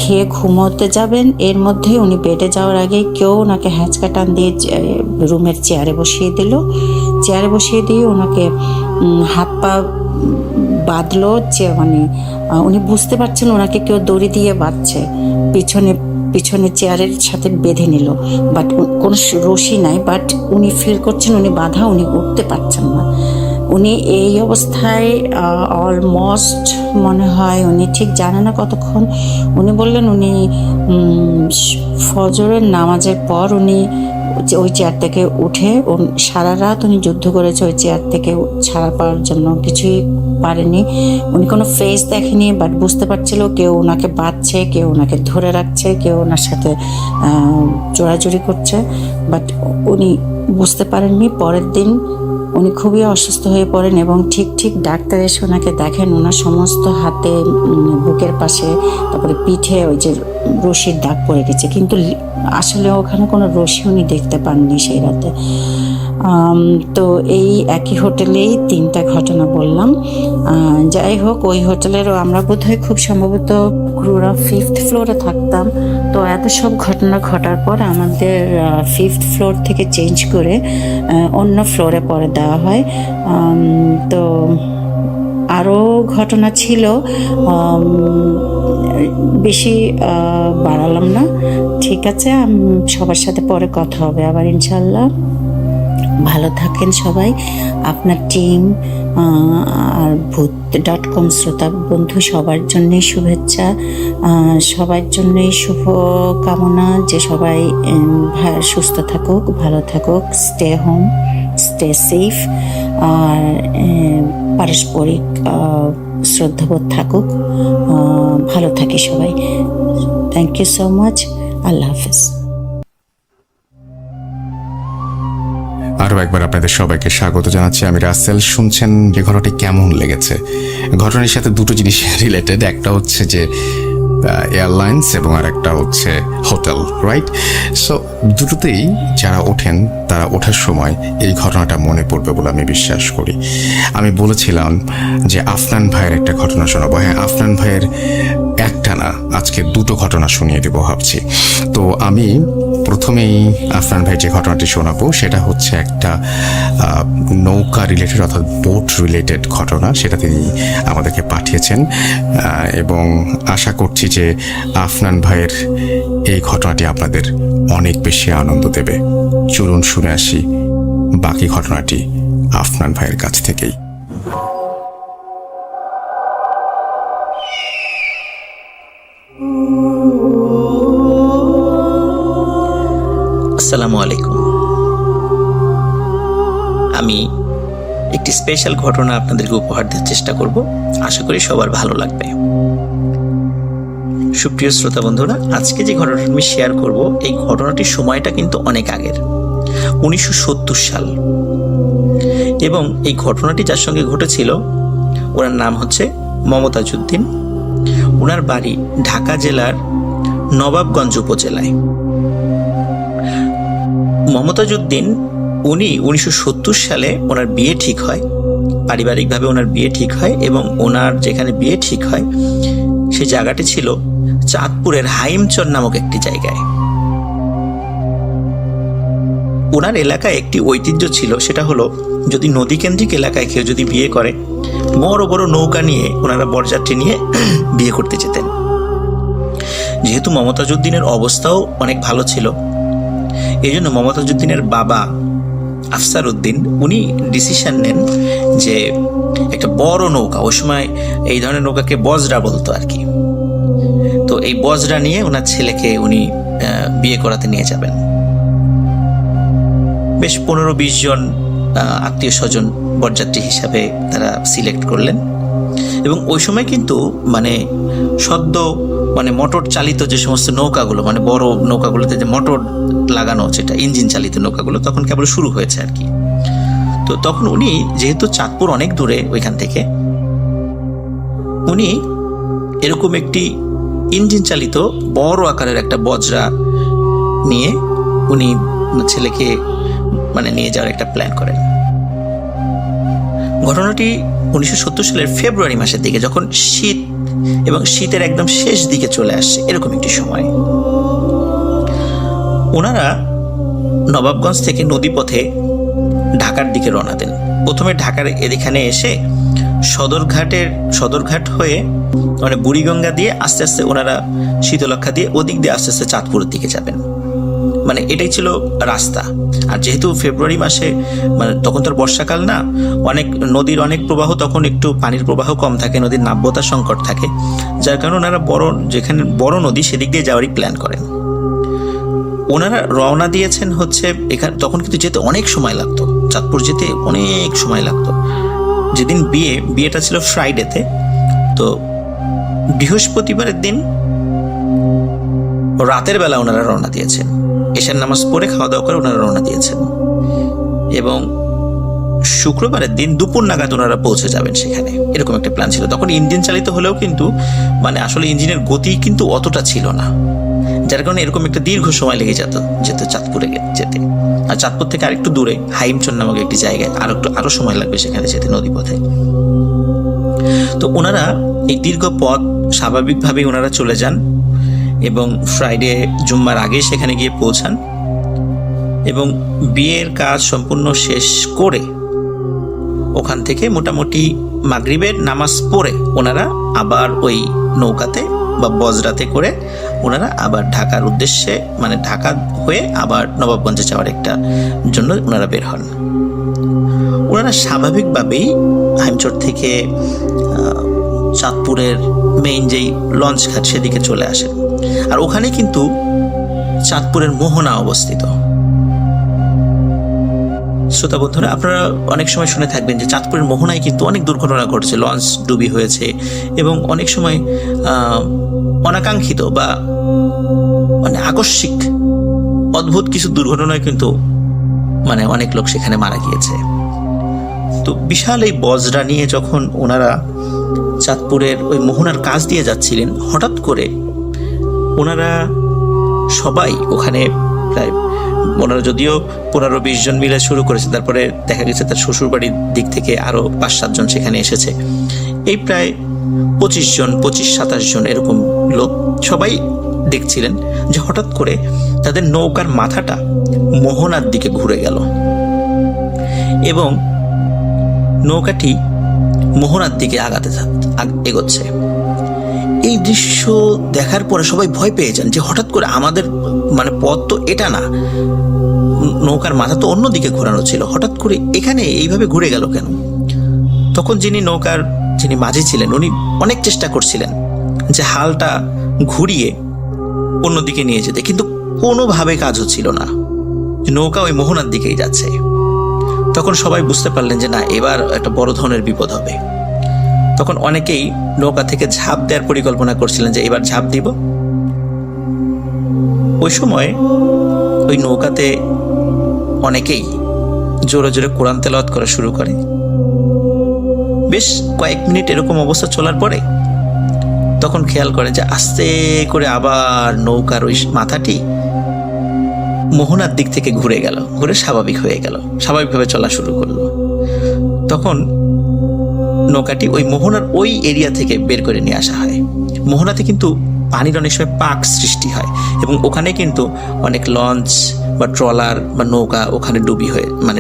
খেয়ে ঘুমোতে যাবেন, এর মধ্যেই উনি বেডে যাওয়ার আগে কেউ ওনাকে হ্যাঁচকা টান দিয়ে রুমের চেয়ারে বসিয়ে দিল। চেয়ারে বসিয়ে দিয়ে ওনাকে হাত পা বাঁধলো, যে মানে উনি বুঝতে পারছেন ওনাকে কেউ দড়ি দিয়ে বাঁধছে, পিছনে চেয়ারের সাথে বেঁধে নিল, বাট কোনো রশি নাই, বাট উনি ফিল করছেন উনি বাঁধা, উনি উঠতে পারছেন না। উনি এই অবস্থায় অলমোস্ট মনে হয় উনি ঠিক জানে না কতক্ষণ। উনি বললেন উনি ফজরের নামাজের পর উনি ওই চেয়ার থেকে উঠে, সারা রাত উনি যুদ্ধ করেছে ওই চেয়ার থেকে ছাড়া পাওয়ার জন্য, কিছুই পারেনি। উনি কোনো ফেস দেখেনি, বাট বুঝতে পারছিল কেউ ওনাকে বাঁধছে, কেউ ওনাকে ধরে রাখছে, কেউ ওনার সাথে জোড়াজুড়ি করছে, বাট উনি বুঝতে পারেননি। পরের দিন উনি খুবই অসুস্থ হয়ে পড়েন এবং ঠিক ডাক্তার এসে ওনাকে দেখেন, ওনার সমস্ত হাতে, বুকের পাশে, তারপরে পিঠে ওই যে রশির দাগ পড়ে গেছে, কিন্তু আসলে ওখানে কোনো রশি উনি দেখতে পাননি সেই রাতে। তো এই একই হোটেলেই 3টা ঘটনা বললাম। যাই হোক, ওই হোটেলেরও আমরা বোধহয় খুব সম্ভবত ক্রুরা 5th ফ্লোরে থাকতাম। তো এত সব ঘটনা ঘটার পর আমাদের 5th ফ্লোর থেকে চেঞ্জ করে অন্য ফ্লোরে পরে দেওয়া হয়। তো আরও ঘটনা ছিল, বেশি বাড়ালাম না। ঠিক আছে, সবার সাথে পরে কথা হবে আবার ইনশাল্লাহ। ভালো থাকেন সবাই, আপনার টিম আর ভূত.com শ্রোতা বন্ধু সবার জন্যই শুভেচ্ছা, সবার জন্যই শুভ কামনা যে সবাই সুস্থ থাকুক, ভালো থাকুক, স্টে হোম, স্টে সেফ, আর পারস্পরিক শ্রদ্ধাবোধ থাকুক। ভালো থাকি সবাই। Thank you so much. আল্লাহ হাফেজ। আরও একবার আপনাদের সবাইকে স্বাগত জানাচ্ছি, আমি রাসেল। শুনছেন যে ঘটনাটি কেমন লেগেছে? ঘটনার সাথে দুটো জিনিস রিলেটেড, একটা হচ্ছে যে এয়ারলাইন্স এবং আর একটা হচ্ছে হোটেল, রাইট? সো দুটোতেই যারা ওঠেন তারা ওঠার সময় এই ঘটনাটা মনে পড়বে বলে আমি বিশ্বাস করি। আমি বলেছিলাম যে আফনান ভাইয়ের একটা ঘটনা শোনাবো। হ্যাঁ, আফনান ভাইয়ের একটা না, আজকে দুটো ঘটনা শুনিয়ে দেবো ভাবছি। তো আমি প্রথমেই আফনান ভাই যে ঘটনাটি শোনাবো সেটা হচ্ছে একটা নৌকা রিলেটেড অর্থাৎ বোট রিলেটেড ঘটনা। সেটা তিনি আমাদেরকে পাঠিয়েছেন এবং আশা করছি যে আফনান ভাইয়ের এই ঘটনাটি আপনাদের অনেক বেশি আনন্দ দেবে। চলুন শুনে আসি বাকি ঘটনাটি আফনান ভাইয়ের কাছ থেকেই। আসসালামু আলাইকুম। আমি একটি স্পেশাল ঘটনা আপনাদেরকে উপহার দেওয়ার চেষ্টা করব, আশা করি সবার ভালো লাগবে। সুপ্রিয় শ্রোতা বন্ধুরা, আজকে যে ঘটনাটি আমি শেয়ার করব, এই ঘটনাটির সময়টা কিন্তু অনেক আগের, 1970 সাল। এবং এই ঘটনাটি যার সঙ্গে ঘটেছিল ওনার নাম হচ্ছে মমতাজ উদ্দিন। ওনার বাড়ি ঢাকা জেলার নবাবগঞ্জ উপজেলায়। মমতাজ উদ্দিন উনি 1970 সালে ওনার বিয়ে ঠিক হয়, পারিবারিকভাবে ওনার বিয়ে ঠিক হয়, এবং ওনার যেখানে বিয়ে ঠিক হয় সেই জায়গাটি ছিল চাঁদপুরের হাইমচর নামক একটি জায়গায়। ওনার এলাকায় একটি ঐতিহ্য ছিল, সেটা হলো যদি নদীকেন্দ্রিক এলাকায় কেউ যদি বিয়ে করে, বড় বড় নৌকা নিয়ে ওনারা বরযাত্রী নিয়ে বিয়ে করতে যেতেন। যেহেতু মমতাজ উদ্দিনের অবস্থাও অনেক ভালো ছিল, এই জন্য মমতাজ উদ্দিনের বাবা আফসার উদ্দিন উনি ডিসিশন নেন যে একটা বড় নৌকা, ওই সময় এই ধরনের নৌকাকে বজরা বলতো আর কি, তো এই বজরা নিয়ে ওনার ছেলেকে উনি বিয়ে করাতে নিয়ে যাবেন। বেশ 15-20 জন আত্মীয় স্বজন বরযাত্রী হিসাবে তারা সিলেক্ট করলেন। এবং ওই সময় কিন্তু সদ্য মোটর চালিত যে সমস্ত নৌকাগুলো, বড় নৌকাগুলোতে যে মোটর লাগানো, যেটা ইঞ্জিন চালিত নৌকাগুলো তখন কেবল শুরু হয়েছে আর কি। তো তখন উনি, যেহেতু চাঁদপুর অনেক দূরে ওইখান থেকে, উনি এরকম একটি ইঞ্জিন চালিত বড় আকারের একটা বজরা নিয়ে উনি ছেলেকে নিয়ে যাওয়ার একটা প্ল্যান করেন। ঘটনাটি 1970 সালের ফেব্রুয়ারি মাসের দিকে, যখন শীত এবং শীতের একদম শেষ দিকে চলে আসছে, এরকম একটি সময় ওনারা নবাবগঞ্জ থেকে নদীপথে ঢাকার দিকে রওনা দেন। প্রথমে ঢাকার এখানে এসে সদরঘাট হয়ে বুড়িগঙ্গা দিয়ে আস্তে আস্তে ওনারা শীতলক্ষা দিয়ে ওদিক দিয়ে আস্তে আস্তে চাঁদপুরের দিকে যাবেন। এটাই ছিল রাস্তা। আর যেহেতু ফেব্রুয়ারি মাসে তখন তো বর্ষাকাল না, নদীর অনেক প্রবাহ, তখন একটু পানির প্রবাহ কম থাকে, নদীর নাব্যতা সংকট থাকে, যার কারণে ওনারা যেখানে বড় নদী সেদিক দিয়ে যাওয়ারই প্ল্যান করেন। ওনারা রওনা দিয়েছেন হচ্ছে এখানে, তখন কিন্তু যেতে অনেক সময় লাগতো, চাঁদপুর যেতে অনেক সময় লাগতো। যেদিন বিয়েটা ছিল ফ্রাইডেতে, তো বৃহস্পতিবারের দিন রাতের বেলা ওনারা রওনা দিয়েছেন, এশার নামাজ পড়ে খাওয়া দাওয়া করে ওনারা রওনা দিয়েছেন, এবং শুক্রবারের দিন দুপুর নাগাদ ওনারা পৌঁছে যাবেন সেখানে, এরকম একটা প্ল্যান ছিল। তখন ইঞ্জিন চালিত হলেও কিন্তু আসলে ইঞ্জিনের গতি কিন্তু অতটা ছিল না, যার কারণে এরকম একটা দীর্ঘ সময় লেগে যেত চাঁদপুরে যেতে। আর চাঁদপুর থেকে আরেকটু দূরে হাইমচর নামক একটি জায়গায় আরো সময় লাগবে সেখানে যেতে নদীপথে। তো ওনারা এই দীর্ঘ পথ স্বাভাবিকভাবেই ওনারা চলে যান এবং ফ্রাইডে জুম্মার আগে সেখানে গিয়ে পৌঁছান, এবং বিয়ের কাজ সম্পূর্ণ শেষ করে ওখান থেকে মোটামুটি মাগরিবের নামাজ পড়ে ওনারা আবার ওই নৌকাতে বা বজরাতে করে ওনারা আবার ঢাকার উদ্দেশ্যে, ঢাকা হয়ে আবার নবাবগঞ্জে যাওয়ার একটা জন্য ওনারা বের হন। ওনারা স্বাভাবিকভাবেই হাইমচর থেকে চাঁদপুরের মেইন যেই লঞ্চ ঘাট সেদিকে চলে আসেন। আর ওখানে কিন্তু চাঁদপুরের মোহনা অবস্থিত। শ্রোতা বন্ধুরা, আপনারা অনেক সময় শুনে থাকবেন যে চাঁদপুরের মোহনায় কিন্তু অনেক দুর্ঘটনা ঘটেছে, লঞ্চ ডুবি হয়েছে, এবং অনেক সময় অনাকাঙ্ক্ষিত বা আকস্মিক অদ্ভুত কিছু দুর্ঘটনায় কিন্তু অনেক লোক সেখানে মারা গিয়েছে। তো বিশাল এই বজরা নিয়ে যখন ওনারা চাঁদপুরের ওই মোহনার কাজ দিয়ে যাচ্ছিলেন, হঠাৎ করে ওনারা সবাই ওখানে প্রায়, ওনারা যদিও 15-20 জন মিলে শুরু করেছে, তারপরে দেখা গেছে তার শ্বশুরবাড়ির দিক থেকে আরো 5-7 জন সেখানে এসেছে, এই প্রায় 25-27 জন এরকম লোক সবাই দেখছিলেন যে হঠাৎ করে তাদের নৌকার মাথাটা মোহনার দিকে ঘুরে গেল এবং নৌকাটি মোহনার দিকে এগোচ্ছে। এই দৃশ্য দেখার পরে সবাই ভয় পেয়ে যান যে হঠাৎ করে আমাদের পথ তো এটা না, নৌকার মাথা তো অন্যদিকে ঘোরানো ছিল, হঠাৎ করে এখানে এইভাবে ঘুরে গেল কেন? তখন যিনি মাঝি ছিলেন উনি অনেক চেষ্টা করছিলেন যে হালটা ঘুরিয়ে অন্যদিকে নিয়ে যেতে, কিন্তু কোনোভাবে কাজ হচ্ছিল না, নৌকা ওই মোহনার দিকেই যাচ্ছে। তখন সবাই বুঝতে পারলেন যে না, এবার একটা বড় ধরনের বিপদ হবে। তখন অনেকেই নৌকা থেকে ঝাঁপ দেওয়ার পরিকল্পনা করছিলেন যে এবার ঝাঁপ দিব। ওই সময় ওই নৌকাতে অনেকেই জোরে জোরে কোরআন তেলাওয়াত করা শুরু করে। বেশ কয়েক মিনিট এরকম অবস্থা চলার পরে তখন খেয়াল করে যে আস্তে করে আবার নৌকার ওই মাথাটি মোহনার দিক থেকে ঘুরে গেল, ঘুরে স্বাভাবিক হয়ে গেল, স্বাভাবিকভাবে চলা শুরু করলো। তখন নৌকাটি ওই মোহনার ওই এরিয়া থেকে বের করে নিয়ে আসা হয়। মোহনাতে কিন্তু পানির অনেক সময় পাক সৃষ্টি হয় এবং ওখানে কিন্তু অনেক লঞ্চ বা ট্রলার বা নৌকা ওখানে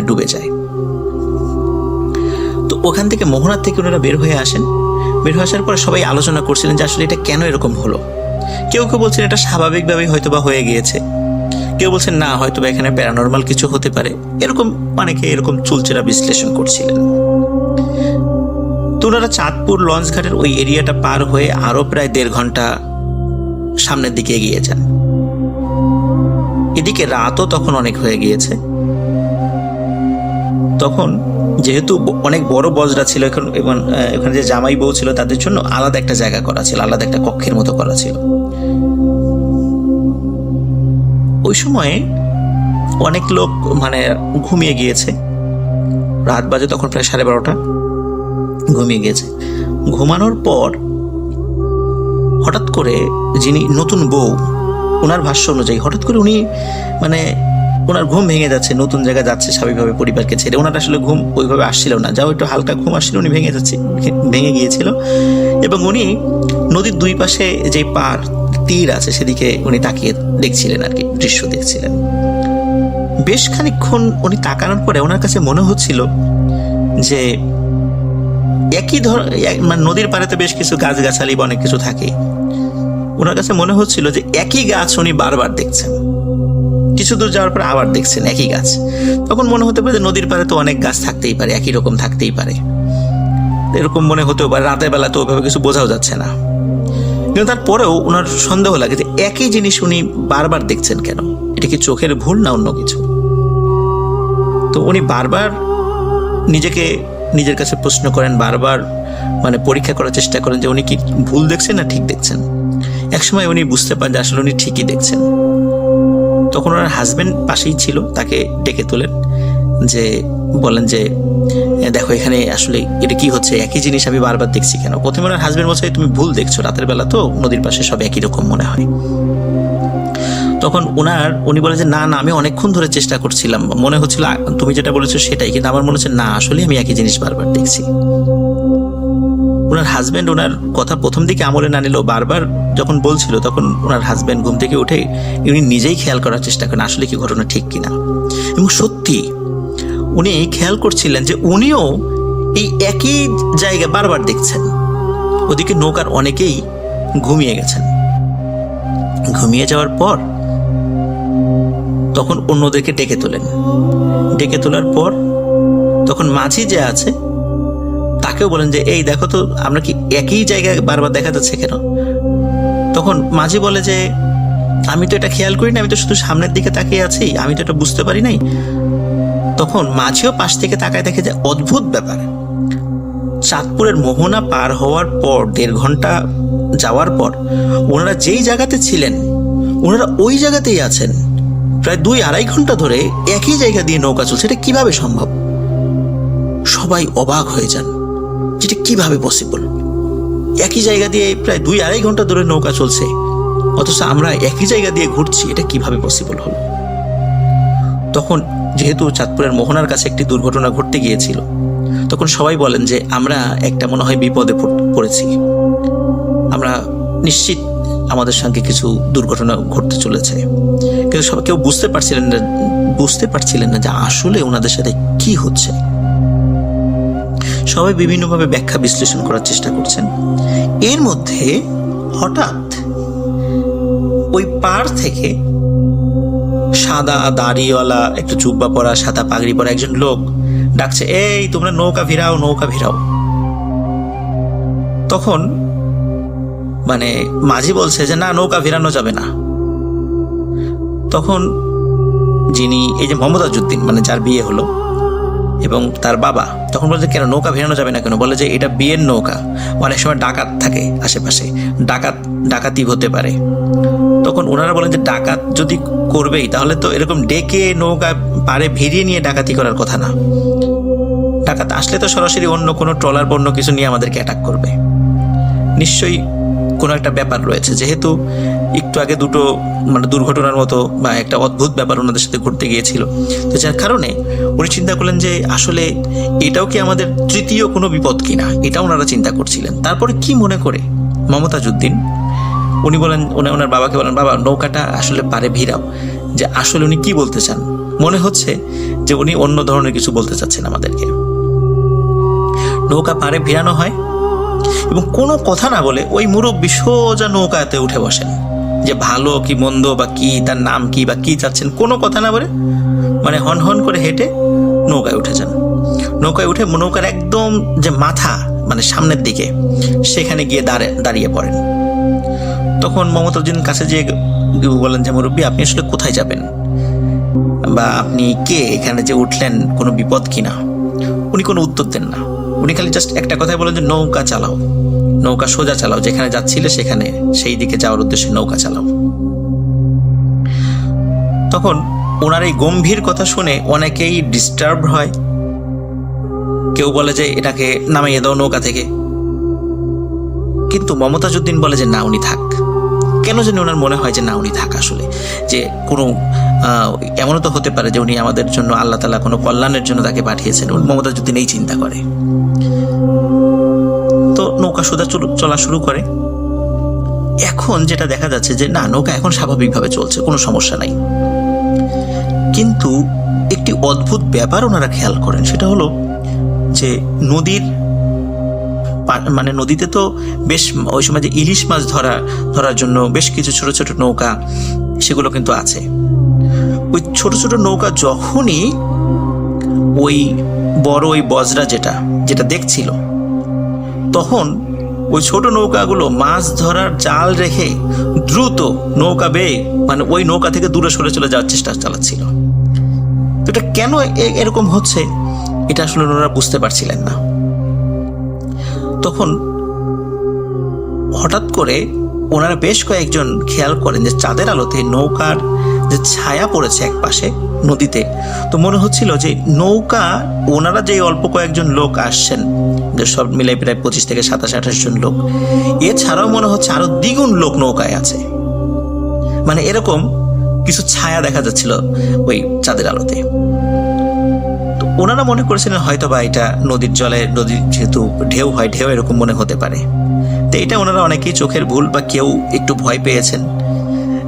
ডুবে যায়। তো ওখান থেকে মোহনার থেকে ওনারা বের হয়ে আসেন। বের হয়ে আসার পরে সবাই আলোচনা করছিলেন যে আসলে এটা কেন এরকম হলো। কেউ কেউ বলছেন এটা স্বাভাবিকভাবেই হয়তোবা হয়ে গিয়েছে, কেউ বলছেন না হয়তোবা এখানে প্যারানর্মাল কিছু হতে পারে, এরকম অনেকে এরকম চুলচেরা বিশ্লেষণ করছিলেন। তো ওনারা চাঁদপুর লঞ্চ ঘাটের ওই এরিয়াটা পার হয়ে আরো প্রায় 1.5 ঘন্টা সামনের দিকে এগিয়ে যান। এদিকে রাতও তখন অনেক হয়ে গিয়েছে। তখন যেহেতু অনেক বড় বজরা ছিল, এখানে যে জামাই বউ ছিল তাদের জন্য আলাদা একটা জায়গা করা ছিল, আলাদা একটা কক্ষের মতো করা ছিল। ওই সময়ে অনেক লোক ঘুমিয়ে গিয়েছে। রাত বাজে তখন প্রায় 12:30, ঘুমিয়ে গিয়েছে। ঘুমানোর পর হঠাৎ করে যিনি নতুন বউ, ওনার ভাষ্য অনুযায়ী হঠাৎ করে উনি ওনার ঘুম ভেঙে যাচ্ছে, নতুন জায়গায় যাচ্ছে স্বাভাবিকভাবে পরিবারকে ছেড়ে। ওনার আসলে ঘুম ওইভাবে আসছিল না, যাও একটু হালকা ঘুম আসছিল, উনি ভেঙে গিয়েছিল এবং উনি নদীর দুই পাশে যে তীর আছে সেদিকে উনি তাকিয়ে দেখছিলেন আর কি, দৃশ্য দেখছিলেন। বেশ খানিকক্ষণ উনি তাকানোর পরে ওনার কাছে মনে হচ্ছিল যে একই নদীর পাড়ে তো বেশ কিছু গাছগাছালি বা অনেক কিছু থাকে। ওনার কাছে মনে হচ্ছিল যে একই গাছ উনি বারবার দেখছেন, কিছু দূর যাওয়ার পর আবার দেখছেন একই গাছ। তখন মনে হতে পারে যে নদীর পাড়ে তো অনেক গাছ থাকতেই পারে, একই রকম থাকতেই পারে, এরকম মনে হতেও পারে। রাতের বেলা তো ওইভাবে কিছু বোঝাও যাচ্ছে না, কিন্তু তারপরেও ওনার সন্দেহ লাগে যে একই জিনিস উনি বারবার দেখছেন কেন, এটা কি চোখের ভুল না অন্য কিছু। তো উনি বারবার নিজের কাছে প্রশ্ন করেন, বারবার পরীক্ষা করার চেষ্টা করেন যে উনি কি ভুল দেখছেন না ঠিক দেখছেন। একসময় উনি বুঝতে পারেন যে আসলে উনি ঠিকই দেখছেন। তখন ওনার হাজবেন্ড পাশেই ছিল, তাকে ডেকে তোলেন, বলেন যে দেখো এখানে আসলে এটা কি হচ্ছে, একই জিনিস আমি বারবার দেখছি কেন। প্রথমে ওনার হাজবেন্ড বলছে তুমি ভুল দেখছো, রাতের বেলা তো নদীর পাশে সব একই রকম মনে হয়। তখন উনি বলে যে না আমি অনেকক্ষণ ধরে চেষ্টা করছিলাম, মনে হচ্ছিল তুমি যেটা বলেছো সেটাই, কিন্তু আমার মনে হচ্ছে না আসলে আমি একই জিনিস বারবার দেখছি। ওনার হাজবেন্ড ওনার কথা প্রথম দিকে আমলে না নিলেও বারবার যখন বলছিল তখন ওনার হাজবেন্ড ঘুম থেকে উঠে উনি নিজেই খেয়াল করার চেষ্টা করেন আসলে কি ঘটনা ঠিক কিনা। এবং সত্যি উনি খেয়াল করছিলেন যে উনিও এই একই জায়গা বারবার দেখছেন। ওদিকে নৌকার অনেকেই ঘুমিয়ে গেছেন। ঘুমিয়ে যাওয়ার পর তখন অন্যদেরকে ডেকে তোলেন। ডেকে তোলার পর তখন মাঝি যে আছে তাকেও বলেন যে এই দেখো তো আমরা কি একই জায়গায় বারবার দেখা যাচ্ছে কেন। তখন মাঝি বলে যে আমি তো এটা খেয়াল করি না, আমি তো শুধু সামনের দিকে তাকিয়ে আছি, আমি তো এটা বুঝতে পারি নাই। তখন মাঝিও পাশ থেকে তাকায় দেখে যে অদ্ভুত ব্যাপার, চাঁদপুরের মোহনা পার হওয়ার পর 1.5 ঘন্টা যাওয়ার পর ওনারা যেই জায়গাতে ছিলেন ওনারা ওই জায়গাতেই আছেন। প্রায় 2-2.5 ঘন্টা ধরে একই জায়গা দিয়ে নৌকা চলছে, এটা কিভাবে সম্ভব। সবাই অবাক হয়ে যান, যেটা কিভাবে পসিবল। একই জায়গা দিয়ে প্রায় 2-2.5 ঘন্টা ধরে নৌকা চলছে, অথচ আমরা একই জায়গা দিয়ে ঘুরছি, এটা কিভাবে পসিবল হলো। তখন যেহেতু চাঁদপুরের মোহনার কাছে একটি দুর্ঘটনা ঘটতে গিয়েছিল, তখন সবাই বলেন যে আমরা একটা মনে হয় বিপদে পড়েছি, আমরা নিশ্চিত আমাদের সঙ্গে কিছু দুর্ঘটনা ঘটতে চলেছে। কিন্তু কেউ বুঝতে পারছিলেন না যে আসলে ওনাদের সাথে কি হচ্ছে। সবাই বিভিন্নভাবে ব্যাখ্যা বিশ্লেষণ করার চেষ্টা করছেন। এর মধ্যে হঠাৎ ওই পার থেকে সাদা দাড়িওয়ালা, একটু জুব্বা পরা, সাদা পাগড়ি পরা একজন লোক ডাকছে, এই তোমরা নৌকা ভিড়াও, নৌকা ভিড়াও। তখন মাঝি বলছে যে না, নৌকা ভিড়ানো যাবে না। তখন যিনি এই যে মোহাম্মদ আজউদ্দিন, যার বিয়ে হলো, এবং তার বাবা তখন বলে যে কেন নৌকা ভেড়ানো যাবে না কেন? বলে যে এটা বিয়ের নৌকা, অনেক সময় ডাকাত থাকে আশেপাশে, ডাকাতি হতে পারে। তখন ওনারা বলেন যে ডাকাত যদি করবেই তাহলে তো এরকম ডেকে নৌকা পাড়ে ভিড়িয়ে নিয়ে ডাকাতি করার কথা না। ডাকাত আসলে তো সরাসরি অন্য কোনো ট্রলার বা অন্য কিছু নিয়ে আমাদেরকে অ্যাটাক করবে। নিশ্চয়ই কোনো একটা ব্যাপার রয়েছে, যেহেতু একটু আগে দুটো মানে দুর্ঘটনার মতো বা একটা অদ্ভুত ব্যাপার ওনাদের সাথে ঘটতে গিয়েছিল। তো যার কারণে উনি চিন্তা করলেন যে আসলে এটাও কি আমাদের তৃতীয় কোনো বিপদ কিনা, এটা ওনারা চিন্তা করছিলেন। তারপরে কি মনে করে মমতাজউদ্দিন উনি বলেন, ওনার বাবাকে বলেন, বাবা নৌকাটা আসলে পারে ভিড়াও। যে আসলে উনি কি বলতে চান, মনে হচ্ছে যে উনি অন্য ধরনের কিছু বলতে চাচ্ছেন আমাদেরকে। নৌকা পারে ভিড়ানো হয় এবং কোনো কথা না বলে ওই মুরব্বি সোজা নৌকাতে উঠে বসেন। যে ভালো কি মন্দ বা কি, তার নাম কি বা কি চাচ্ছেন, কোনো কথা না বলে মানে হন হন করে হেঁটে নৌকায় উঠে যান। নৌকায় উঠে নৌকার একদম যে মাথা মানে সামনের দিকে, সেখানে গিয়ে দাঁড়িয়ে পড়েন। তখন মমতাজউদ্দিন কাছে যেয়ে বলেন যে মুরব্বি, আপনি আসলে কোথায় যাবেন বা আপনি কে, এখানে যে উঠলেন কোনো বিপদ কিনা? উনি কোনো উত্তর দেন না। উনি খালি জাস্ট একটা কথাই বলেন যে নৌকা চালাও, নৌকা সোজা চালাও, যেখানে যাচ্ছিলে সেখানে সেই দিকে যাওয়ার উদ্দেশ্যে নৌকা চালাও। তখন ওনার এই গম্ভীর কথা শুনে অনেকেই ডিস্টার্ব হয়। কেউ বলে যে এটাকে নামাইয়ে দাও নৌকা থেকে, কিন্তু মমতাজউদ্দিন বলে যে না, উনি থাক। কেন জানি ওনার মনে হয় যে না, উনি থাক। আসলে যে কোনো এমনও তো হতে পারে যে উনি আমাদের জন্য আল্লাহ তাআলা কোনো কল্যাণের জন্য তাকে পাঠিয়েছেন। মমতাজউদ্দিন এই চিন্তা করে। তো নৌকা সোজা চলা শুরু করে। এখন যেটা দেখা যাচ্ছে যে না, নৌকা এখন স্বাভাবিকভাবে চলছে, কোনো সমস্যা নাই। কিন্তু একটি অদ্ভুত ব্যাপার ওনারা খেয়াল করেন, সেটা হলো যে মানে নদীতে তো বেশ ওই সময় যে ইলিশ মাছ ধরার জন্য বেশ কিছু ছোট ছোট নৌকা সেগুলো কিন্তু আছে। ওই ছোট ছোট নৌকা যখনই ওই বড় ওই বজরা যেটা দেখছিল, তখন ওই ছোট নৌকাগুলো মাছ ধরার জাল রেখে দ্রুত নৌকা বেয়ে মানে ওই নৌকা থেকে দূরে সরে চলে যাওয়ার চেষ্টা চালাচ্ছিল। তো এটা কেন এরকম হচ্ছে এটা আসলে ওনারা বুঝতে পারছিলেন না। তখন হঠাৎ করে ওনারা বেশ কয়েকজন খেয়াল করেন যে চাঁদের আলোতে নৌকার যে ছায়া পড়েছে এক পাশে নদীতে, তো মনে হচ্ছিল যে নৌকা ওনারা যে অল্প কয়েকজন লোক আসছেন, যে সব মিলে প্রায় 25 থেকে 27-28 জন লোক, এছাড়াও মনে হচ্ছে আরো দ্বিগুণ লোক নৌকায় আছে। মানে এরকম কিছু ছায়া দেখা যাচ্ছিল ওই চাঁদের আলোতে। তো ওনারা মনে করেছিলেন হয়তো বা এটা নদীর যেহেতু ঢেউ হয়, ঢেউ এরকম মনে হতে পারে। তো এটা ওনারা অনেকেই চোখের ভুল বা কেউ একটু ভয় পেয়েছেন।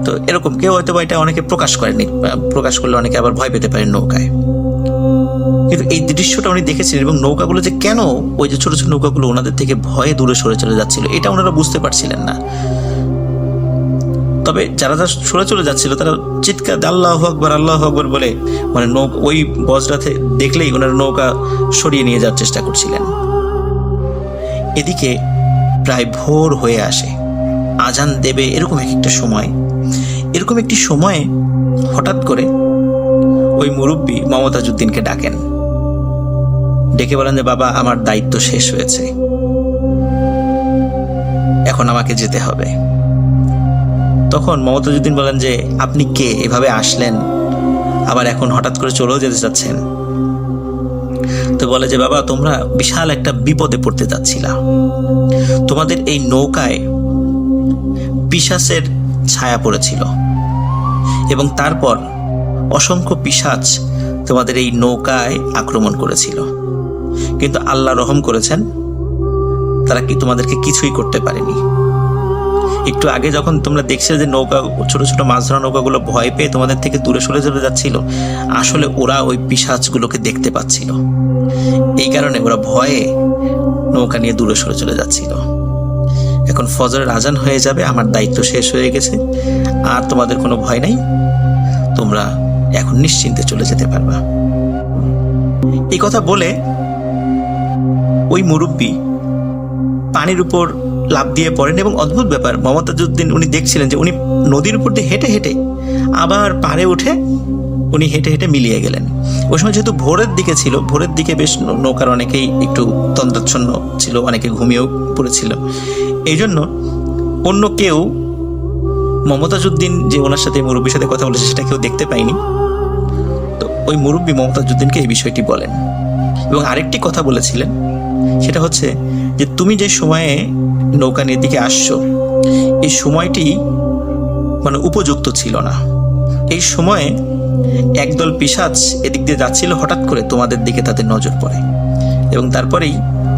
তো এরকম কেউ হয়তো বা এটা অনেকে প্রকাশ করেনি, প্রকাশ করলে অনেকে আবার ভয় পেতে পারেন নৌকায়। কিন্তু এই দৃশ্যটা উনি দেখেছিলেন এবং নৌকাগুলো যে কেন ওই যে ছোট ছোট নৌকাগুলো ওনাদের থেকে ভয়ে দূরে সরে চলে যাচ্ছিল, এটা ওনারা বুঝতে পারছিলেন না। তবে যারা সরে চলে যাচ্ছিল তারা চিৎকার আল্লাহু আকবার আল্লাহু আকবার বলে মানে ওই বজরাতে দেখলেই ওনারা নৌকা সরিয়ে নিয়ে যাওয়ার চেষ্টা করছিলেন। এদিকে প্রায় ভোর হয়ে আসে, আজান দেবে এরকম একটি সময়ে হঠাৎ করে ওই মুরব্বী মমতাজউদ্দিনকে ডাকেন, ডেকে বলেন যে বাবা, আমার দায়িত্ব শেষ হয়েছে, এখন আমাকে যেতে হবে। তখন মমতাজউদ্দিন বলেন যে আপনি কে, এভাবে আসলেন আবার এখন হঠাৎ করে চলেও যেতে চাচ্ছেন? তো বলে যে বাবা, তোমরা বিশাল একটা বিপদে পড়তে যাচ্ছিলা, তোমাদের এই নৌকায় পিশাচের ছায়া পড়েছিল এবং তারপর অসংখ্য পিশাচ তোমাদের এই নৌকায় আক্রমণ করেছিল, কিন্তু আল্লাহ রহম করেছেন, তারা তোমাদেরকে কিছুই করতে পারেনি। একটু আগে যখন তোমরা দেখছিলে যে নৌকা ছোট ছোট মাছ ধরা নৌকাগুলো ভয় পেয়ে তোমাদের থেকে দূরে সরে চলে যাচ্ছিল, আসলে ওরা ওই পিশাচগুলোকে দেখতে পাচ্ছিল, এই কারণে ওরা ভয়ে নৌকা নিয়ে দূরে সরে চলে যাচ্ছিল। এখন ফজরের আজান হয়ে যাবে, আমার দায়িত্ব শেষ হয়ে গেছে, আর তোমাদের কোনো ভয় নাই, তোমরা এখন নিশ্চিন্তে চলে যেতে পারবা। এই কথা বলে ওই মুরব্বী পানির উপর লাফ দিয়ে পড়েন এবং অদ্ভুত ব্যাপার, মমতাজউদ্দিন উনি দেখছিলেন যে উনি নদীর উপর দিয়ে হেঁটে হেঁটে আবার পাড়ে উঠে উনি হেঁটে হেঁটে মিলিয়ে গেলেন। ওই সময় যেহেতু ভোরের দিকে ছিল, ভোরের দিকে বেশ নৌকার অনেকেই একটু তন্দ্রাচ্ছন্ন ছিল, অনেকে ঘুমিয়েও পড়েছিল। এই জন্য অন্য কেউ, মমতাজউদ্দিন যে ওনার সাথে মুরব্বীর সাথে কথা বলেছে সেটা কেউ দেখতে পায়নি। তো ওই মুরব্বী মমতাজউদ্দিনকে এই বিষয়টি বলেন এবং আরেকটি কথা বলেছিলেন, সেটা হচ্ছে যে তুমি যে সময়ে নৌকা নিয়ে দিকে আসছো এই সময়টি মানে উপযুক্ত ছিল না। এই সময়ে একদল পিশাচ এদিক দিয়ে যাচ্ছিল, হঠাৎ করে তোমাদের দিকে তাদের নজর পড়ে এবং তারপরেই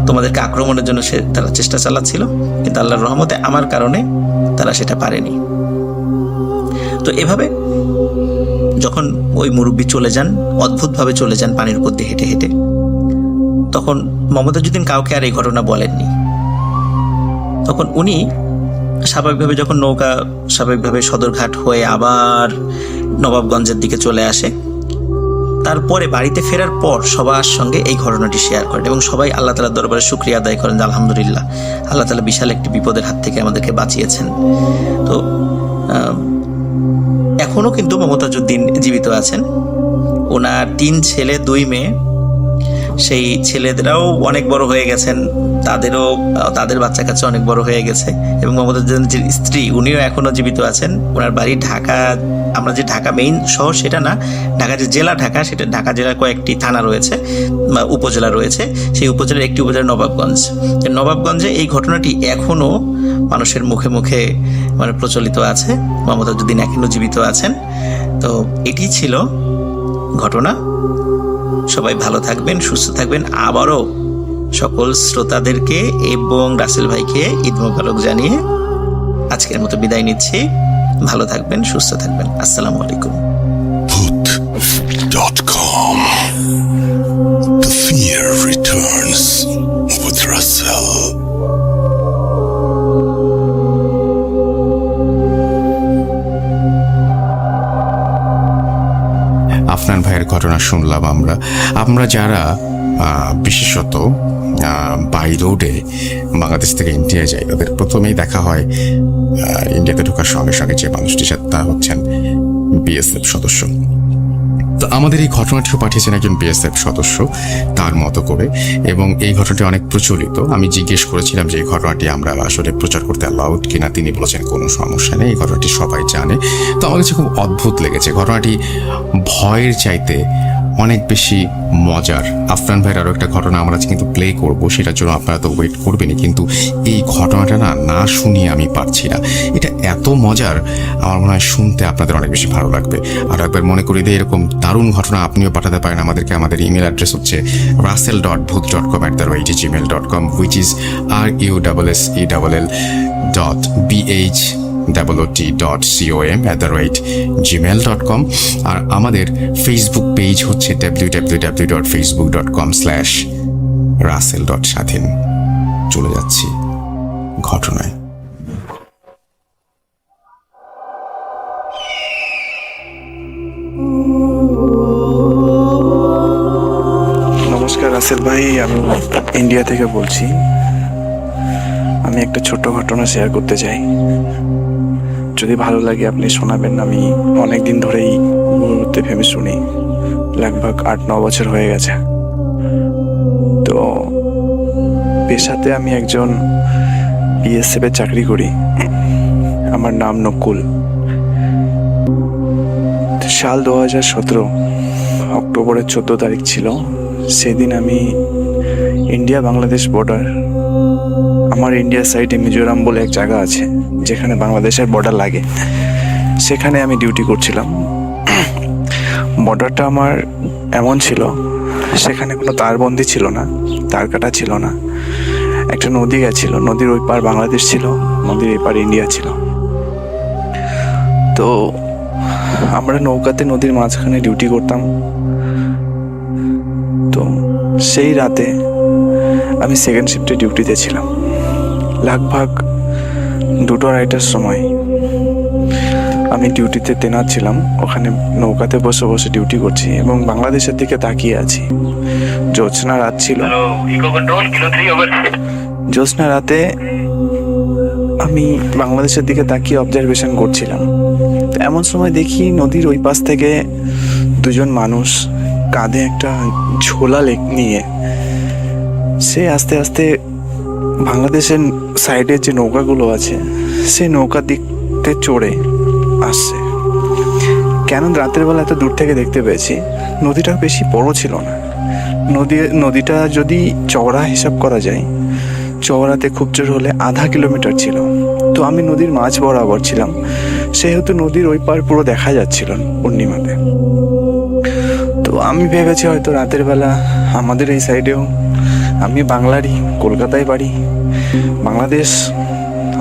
তোমাদেরকে আক্রমণের জন্য তারা চেষ্টা চালাচ্ছিল, কিন্তু আল্লাহর রহমতে আমার কারণে তারা সেটা পারেনি। তো এভাবে যখন ওই মুরব্বী চলে যান, অদ্ভুতভাবে চলে যান পানির উপর দিয়ে হেঁটে হেঁটে, তখন মমতাজউদ্দিন কাউকে আর এই ঘটনা বলেননি। তখন উনি স্বাভাবিকভাবে যখন নৌকা স্বাভাবিকভাবে সদরঘাট হয়ে আবার নবাবগঞ্জের দিকে চলে আসে, তারপরে বাড়িতে ফেরার পর সবার সঙ্গে এই ঘটনাটি শেয়ার করেন এবং সবাই আল্লাহ তাআলার দরবারে শুকরিয়া আদায় করেন যে আলহামদুলিল্লাহ, আল্লাহ তাআলা বিশাল একটি বিপদের হাত থেকে আমাদেরকে বাঁচিয়েছেন। তো এখনও কিন্তু মমতাজউদ্দিন জীবিত আছেন। ওনার 3 ছেলে 2 মেয়ে, সেই ছেলেদেরাও অনেক বড় হয়ে গেছেন, তাদের বাচ্চা কাচ্চা অনেক বড় হয়ে গেছে এবং মমতাজউদ্দিনের যে স্ত্রী উনিও এখনও জীবিত আছেন। ওনার বাড়ি ঢাকা, আমরা যে ঢাকা মেইন শহর সেটা না, ঢাকা যে জেলা ঢাকা, সেটা ঢাকা জেলার কয়েকটি থানা রয়েছে বা উপজেলা রয়েছে, সেই উপজেলার একটি উপজেলা নবাবগঞ্জ। নবাবগঞ্জে এই ঘটনাটি এখনও মানুষের মুখে মুখে মানে প্রচলিত আছে, মমতাজউদ্দিন এখনও জীবিত আছেন। তো এটি ছিল ঘটনা। সবাই ভালো থাকবেন, সুস্থ থাকবেন। আবারও সকল শ্রোতাদেরকে এবং রাসেল ভাইকে ঈদ মোবারক জানিয়ে আজকের মতো বিদায় নিচ্ছি। ভালো থাকবেন, সুস্থ থাকবেন। আসসালামু আলাইকুম। Bhoot.com. The fear returns with Russell. Afnan ভাইয়ের ঘটনা শুনলাম আমরা যারা বিশেষত বাই রোডে বাংলাদেশ থেকে ইন্ডিয়া যাই, তাদের প্রথমেই দেখা হয় ইন্ডিয়াতে ঢোকার সঙ্গে সঙ্গে যে মানুষটির সাথে তা হচ্ছেন বিএসএফ সদস্য। তো আমাদের এই ঘটনাটিও পাঠিয়েছেন একজন বিএসএফ সদস্য তার মতো করে, এবং এই ঘটনাটি অনেক প্রচলিত। আমি জিজ্ঞেস করেছিলাম যে এই ঘটনাটি আমরা আসলে প্রচার করতে অ্যালাউড কিনা, তিনি বলেছেন কোনো সমস্যা নেই, এই ঘটনাটি সবাই জানে। তো আমার কাছে খুব অদ্ভুত লেগেছে ঘটনাটি, ভয়ের চাইতে অনেক বেশি মজার। আফরান ভাইয়ের আরও একটা ঘটনা আমরা কিন্তু প্লে করব, সেটার জন্য আপনারা তো ওয়েট করবেনই, কিন্তু এই ঘটনাটা না শুনিয়ে আমি পারছি না। এটা এত মজার, আমার মনে হয় শুনতে আপনাদের অনেক বেশি ভালো লাগবে। আর একবার মনে করি দিয়ে এরকম দারুণ ঘটনা আপনিও পাঠাতে পারেন আমাদেরকে। আমাদের ইমেল অ্যাড্রেস হচ্ছে russell.bhoot.com@gmail.com, which is russell.bhoot.com@gmail.com। আর আমাদের ফেসবুক পেজ হচ্ছে www.facebook.com/russell.স্বাধীন। চলে যাচ্ছি ঘটনায়। নমস্কার রাসেল ভাই, আমি ইন্ডিয়া থেকে বলছি। আমি একটা ছোট্ট ঘটনা শেয়ার করতে চাই, যদি ভালো লাগে আপনি শোনাবেন। আমি অনেক দিন ধরেই মুহূর্তে ফেমে শুনি, লগভগ 8-9 বছর হয়ে গেছে। তো পেশাতে আমি একজন বিএসএফে চাকরি করি। আমার নাম নকুল। সাল 2017 অক্টোবরের 14 তারিখ ছিল। সেদিন আমি ইন্ডিয়া বাংলাদেশ বর্ডার, আমার ইন্ডিয়ার সাইডে মিজোরাম বলে এক জায়গা আছে যেখানে বাংলাদেশের বর্ডার লাগে, সেখানে আমি ডিউটি করছিলাম। বর্ডারটা আমার এমন ছিল, সেখানে কোনো তারবন্দি ছিল না, তার কাটা ছিল না। একটা নদী গেছিল, নদীর ওই পার বাংলাদেশ ছিল, নদীর এই পার ইন্ডিয়া ছিল। তো আমরা নৌকাতে নদীর মাঝখানে ডিউটি করতাম। তো সেই রাতে আমি সেকেন্ড শিফটে ডিউটিতে ছিলাম। লগভগ 2-2:30টার সময় আমি ডিউটিতে তেনাত ছিলাম, ওখানে নৌকাতে বসে বসে ডিউটি করছি এবং বাংলাদেশের দিকে তাকিয়ে আছি। জ্যোৎস্না রাত ছিল। জ্যোৎস্না রাতে আমি বাংলাদেশের দিকে তাকিয়ে অবজারভেশন করছিলাম। এমন সময় দেখি নদীর ওই পাশ থেকে দুজন মানুষ কাঁধে একটা ঝোলা নিয়ে সে আস্তে আস্তে বাংলাদেশের সাইডের যে নৌকাগুলো আছে সেই নৌকার দিকতে চড়ে আসছে। কেন রাতের বেলা এত দূর থেকে দেখতে পেয়েছি, নদীটা বেশি বড় ছিল না। নদীটা যদি চওড়া হিসাব করা যায়, চওড়াতে খুব জোর হলে আধা কিলোমিটার ছিল। তো আমি নদীর মাঝ বরাবর ছিলাম, সেহেতু নদীর ওই পার পুরো দেখা যাচ্ছিল পূর্ণিমাতে। তো আমি ভেবেছি হয়তো রাতের বেলা আমাদের এই সাইডেও, আমি বাংলারই, কলকাতায় বাড়ি, বাংলাদেশ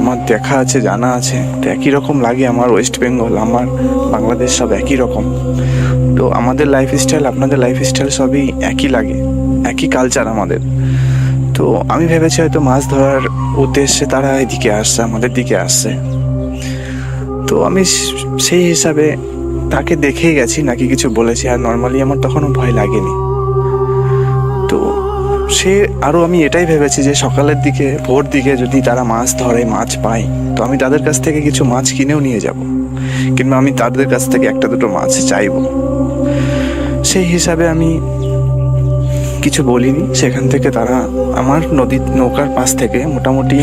আমার দেখা আছে, জানা আছে, তো একই রকম লাগে আমার। ওয়েস্ট বেঙ্গল, আমার বাংলাদেশ সব একই রকম। তো আমাদের লাইফস্টাইল, আপনাদের লাইফস্টাইল সবই একই লাগে, একই কালচার আমাদের। তো আমি ভেবেছি হয়তো মাছ ধরার উদ্দেশ্যে তারা এদিকে আসছে, আমাদের দিকে আসছে। তো আমি সেই হিসাবে তাকে দেখেই গেছি, নাকি কিছু বলেছি। আর নর্মালি আমার তখনও ভয় লাগেনি। তো সে আরও আমি এটাই ভেবেছি যে সকালের দিকে, ভোর দিকে যদি তারা মাছ ধরে, মাছ পায়, তো আমি তাদের কাছ থেকে কিছু মাছ কিনেও নিয়ে যাব, কিংবা আমি তাদের কাছ থেকে একটা দুটো মাছ চাইব। সেই হিসাবে আমি কিছু বলিনি। সেখান থেকে তারা আমার নৌকার পাশ থেকে মোটামুটি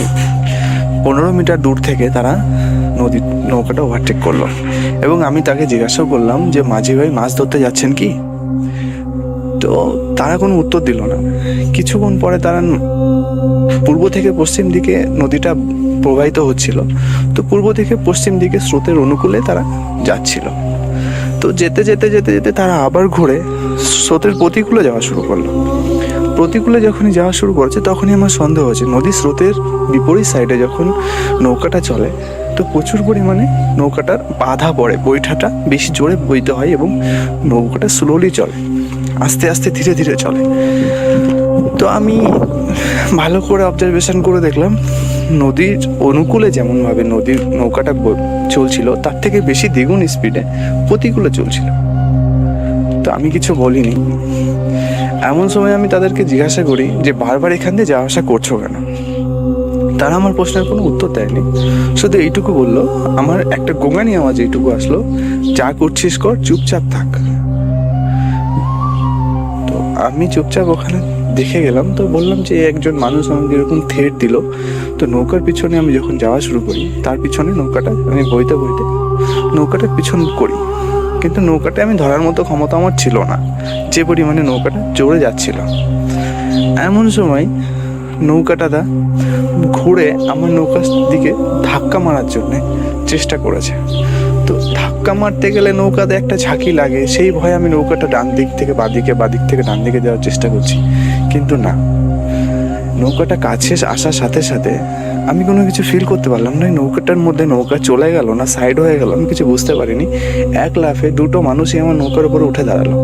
15 মিটার দূর থেকে তারা নৌকাটা ওভারটেক করলো। এবং আমি তাকে জিজ্ঞাসাও করলাম যে মাঝি ভাই, মাছ ধরতে যাচ্ছেন কি? তো তারা কোনো উত্তর দিল না। কিছুক্ষণ পরে তারা পূর্ব থেকে পশ্চিম দিকে নদীটা প্রবাহিত হচ্ছিল, তো পূর্ব থেকে পশ্চিম দিকে স্রোতের অনুকূলে তারা যাচ্ছিল। তো যেতে যেতে যেতে যেতে তারা আবার ঘুরে স্রোতের প্রতিকূলে যাওয়া শুরু করলো। প্রতিকূলে যখনই যাওয়া শুরু করেছে তখনই আমার সন্দেহ হয়েছে, নদীর স্রোতের বিপরীত সাইডে যখন নৌকাটা চলে, তো প্রচুর পরিমাণে নৌকাটার বাধা পড়ে, বৈঠাটা বেশি জোরে বইতে হয় এবং নৌকাটা স্লোলি চলে, আস্তে আস্তে ধীরে ধীরে চলে। তো আমি ভালো করে অবজারভেশন করে দেখলাম নদীর অনুকূলে যেমনভাবে নৌকাটা চলছিল, তার থেকে বেশি দ্বিগুণ স্পিডে প্রতিকূলে চলছিল। তো আমি কিছু বলিনি। এমন সময় আমি তাদেরকে জিজ্ঞাসা করি যে বারবার এখান দিয়ে যাওয়া আসা করছো কেন? তারা আমার প্রশ্নের কোনো উত্তর দেয়নি, শুধু এইটুকু বললো, আমার একটা গোঙানি আওয়াজ এইটুকু আসলো, যা করছিস কর, চুপচাপ থাক। তো আমি চুপচাপ ওখানে দেখে গেলাম। তো বললাম যে একজন মানুষ আমাকে এরকম থ্রেট দিল। তো নৌকার পিছনে আমি যখন যাওয়া শুরু করি, তার পিছনে নৌকাটা আমি বইতে বইতে নৌকাটার পিছন করি, কিন্তু নৌকাটা আমি ধরার মতো ক্ষমতা আমার ছিল না, যে পরিমাণে নৌকাটা জোরে যাচ্ছিল। এমন সময় নৌকাটা ঘুরে আমার নৌকার দিকে ধাক্কা মারার জন্যে চেষ্টা করেছে। তো ধাক্কা মারতে গেলে নৌকাতে একটা ঝাঁকি লাগে, সেই ভয়ে আমি নৌকাটা ডান দিক থেকে বাদিকে, বাদিক থেকে ডান দিকে দেওয়ার চেষ্টা করছি, কিন্তু না, নৌকাটা কাছে আসার সাথে সাথে আমি কোনো কিছু ফিল করতে পারলাম না। নৌকাটার মধ্যে নৌকা চলে গেল না সাইড হয়ে গেল, আমি কিছু বুঝতে পারিনি। এক লাফে দুটো মানুষই আমার নৌকার উপরে উঠে দাঁড়ালো।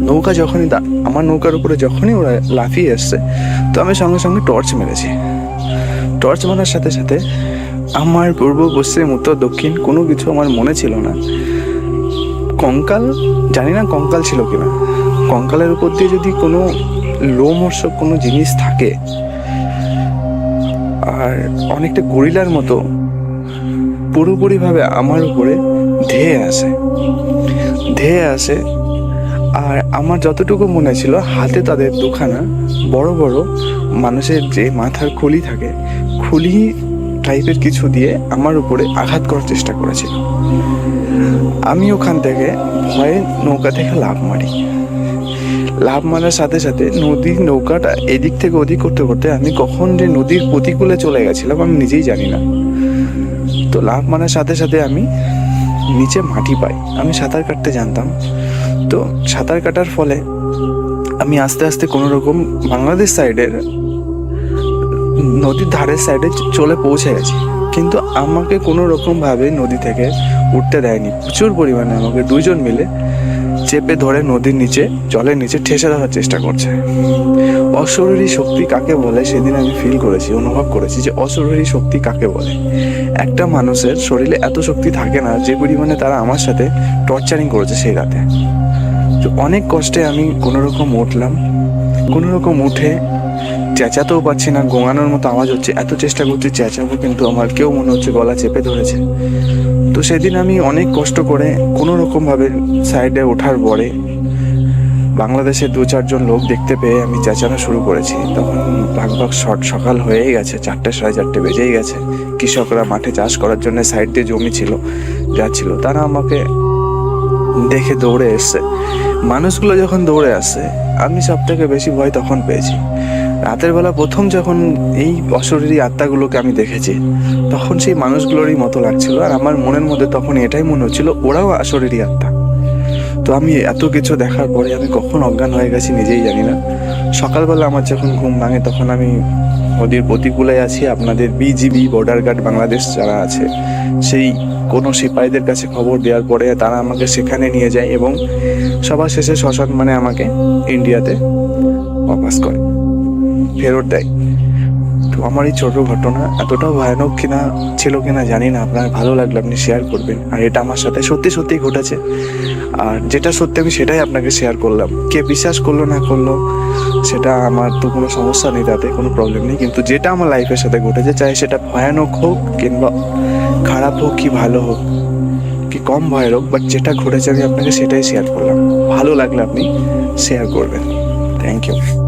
নৌকা যখনই আমার নৌকার উপরে যখনই ওরা লাফিয়ে এসছে, তো আমি সঙ্গে সঙ্গে টর্চ মেরেছি। টর্চ মারার সাথে সাথে আমার পূর্ব, পশ্চিম, উত্তর, দক্ষিণ কোনো কিছু আমার মনে ছিল না। কঙ্কাল, জানি না কঙ্কাল ছিল কিনা, কঙ্কালের উপর দিয়ে যদি কোনো লোমহর্ষক কোনো জিনিস থাকে, আর অনেকটা গরিলার মতো পুরোপুরিভাবে আমার উপরে ধেয়ে আসে। আর আমার যতটুকু মনে ছিল, হাতে তাদের দুখানা বড় বড় মানুষের যে মাথার খুলি থাকে, খুলি টাইপের কিছু দিয়ে আমার উপরে আঘাত করার চেষ্টা করেছিল। আমি ওখান থেকে ভয়ে নৌকা থেকে লাফ মারার সাথে সাথে নৌকাটা এদিক থেকে ওদিক করতে করতে আমি কখন যে নদীর প্রতিকূলে চলে গেছিলাম আমি নিজেই জানি না। তো লাফ মারার সাথে সাথে আমি নিচে মাটি পাই। আমি সাঁতার কাটতে জানতাম, তো সাঁতার কাটার ফলে আমি আস্তে আস্তে কোনো রকম বাংলাদেশ সাইডের নদীর ধারের সাইডে চলে পৌঁছে গেছি। কিন্তু আমাকে কোনো রকমভাবে নদী থেকে উঠতে দেয়নি। প্রচুর পরিমাণে আমাকে দুজন মিলে চেপে ধরে নদীর নিচে, জলের নিচে ঠেসে ধরার চেষ্টা করছে। অশরীরী শক্তি কাকে বলে সেদিন আমি ফিল করেছি, অনুভব করেছি যে অশরীরী শক্তি কাকে বলে। একটা মানুষের শরীরে এত শক্তি থাকে না যে পরিমাণে তারা আমার সাথে টর্চারিং করেছে সেই রাতে। তো অনেক কষ্টে আমি কোনোরকম উঠলাম, কোনোরকম উঠে চেঁচাতেও পারছি না, গোঙানোর মতো আওয়াজ হচ্ছে, এত চেষ্টা করছি চেঁচাবো কিন্তু আমার কেউ মনে হচ্ছে গলা চেপে ধরেছে। তো সেদিন আমি অনেক কষ্ট করে কোনো রকমভাবে সাইডে ওঠার পরে বাংলাদেশের 2-4 লোক দেখতে পেয়ে আমি চেঁচানো শুরু করেছি। তখন ভাগ সকাল হয়েই গেছে, 4টে 4:30 বেজেই গেছে। কৃষকরা মাঠে চাষ করার জন্য সাইড দিয়ে জমি ছিল যাচ্ছিল, তারা আমাকে দেখে দৌড়ে এসছে। মানুষগুলো যখন দৌড়ে আসছে আমি সব থেকে বেশি ভয় তখন পেয়েছি। রাতের বেলা প্রথম যখন এই অশরীরী আত্মাগুলোকে আমি দেখেছি তখন সেই মানুষগুলোরই মতো লাগছিল, আর আমার মনের মধ্যে তখন এটাই মনে হচ্ছিল ওরাও অশরীরী আত্মা। তো আমি এত কিছু দেখার পরে আমি কখন অজ্ঞান হয়ে গেছি নিজেই জানি না। সকালবেলা আমার যখন ঘুম ভাঙে তখন আমি নদীর প্রতিকূলে আছি, আপনাদের বিজিবি বর্ডার গার্ড বাংলাদেশ যারা আছে সেই কোনো সিপাহীদের কাছে খবর দেওয়ার পরে তারা আমাকে সেখানে নিয়ে যায় এবং সবার শেষে শ্মশান মানে আমাকে ইন্ডিয়াতে ওয়াপাস করে ফেরত দেয়। তো আমার এই ছোট ঘটনা এতটাও ভয়ানক কিনা ছিল কিনা জানি না, আপনার ভালো লাগলে আপনি শেয়ার করবেন। আর এটা আমার সাথে সত্যি সত্যি ঘটেছে, আর যেটা সত্যি আমি সেটাই আপনাকে শেয়ার করলাম। কে বিশ্বাস করলো না করলো সেটা আমার তো কোনো সমস্যা নেই, তাতে কোনো প্রবলেম নেই। কিন্তু যেটা আমার লাইফের সাথে ঘটেছে, চাই সেটা ভয়ানক হোক কিংবা খারাপ হোক কি ভালো হোক কি কম ভয়ের হোক, বাট যেটা ঘটেছে আমি আপনাকে সেটাই শেয়ার করলাম। ভালো লাগলে আপনি শেয়ার করবেন। Thank you.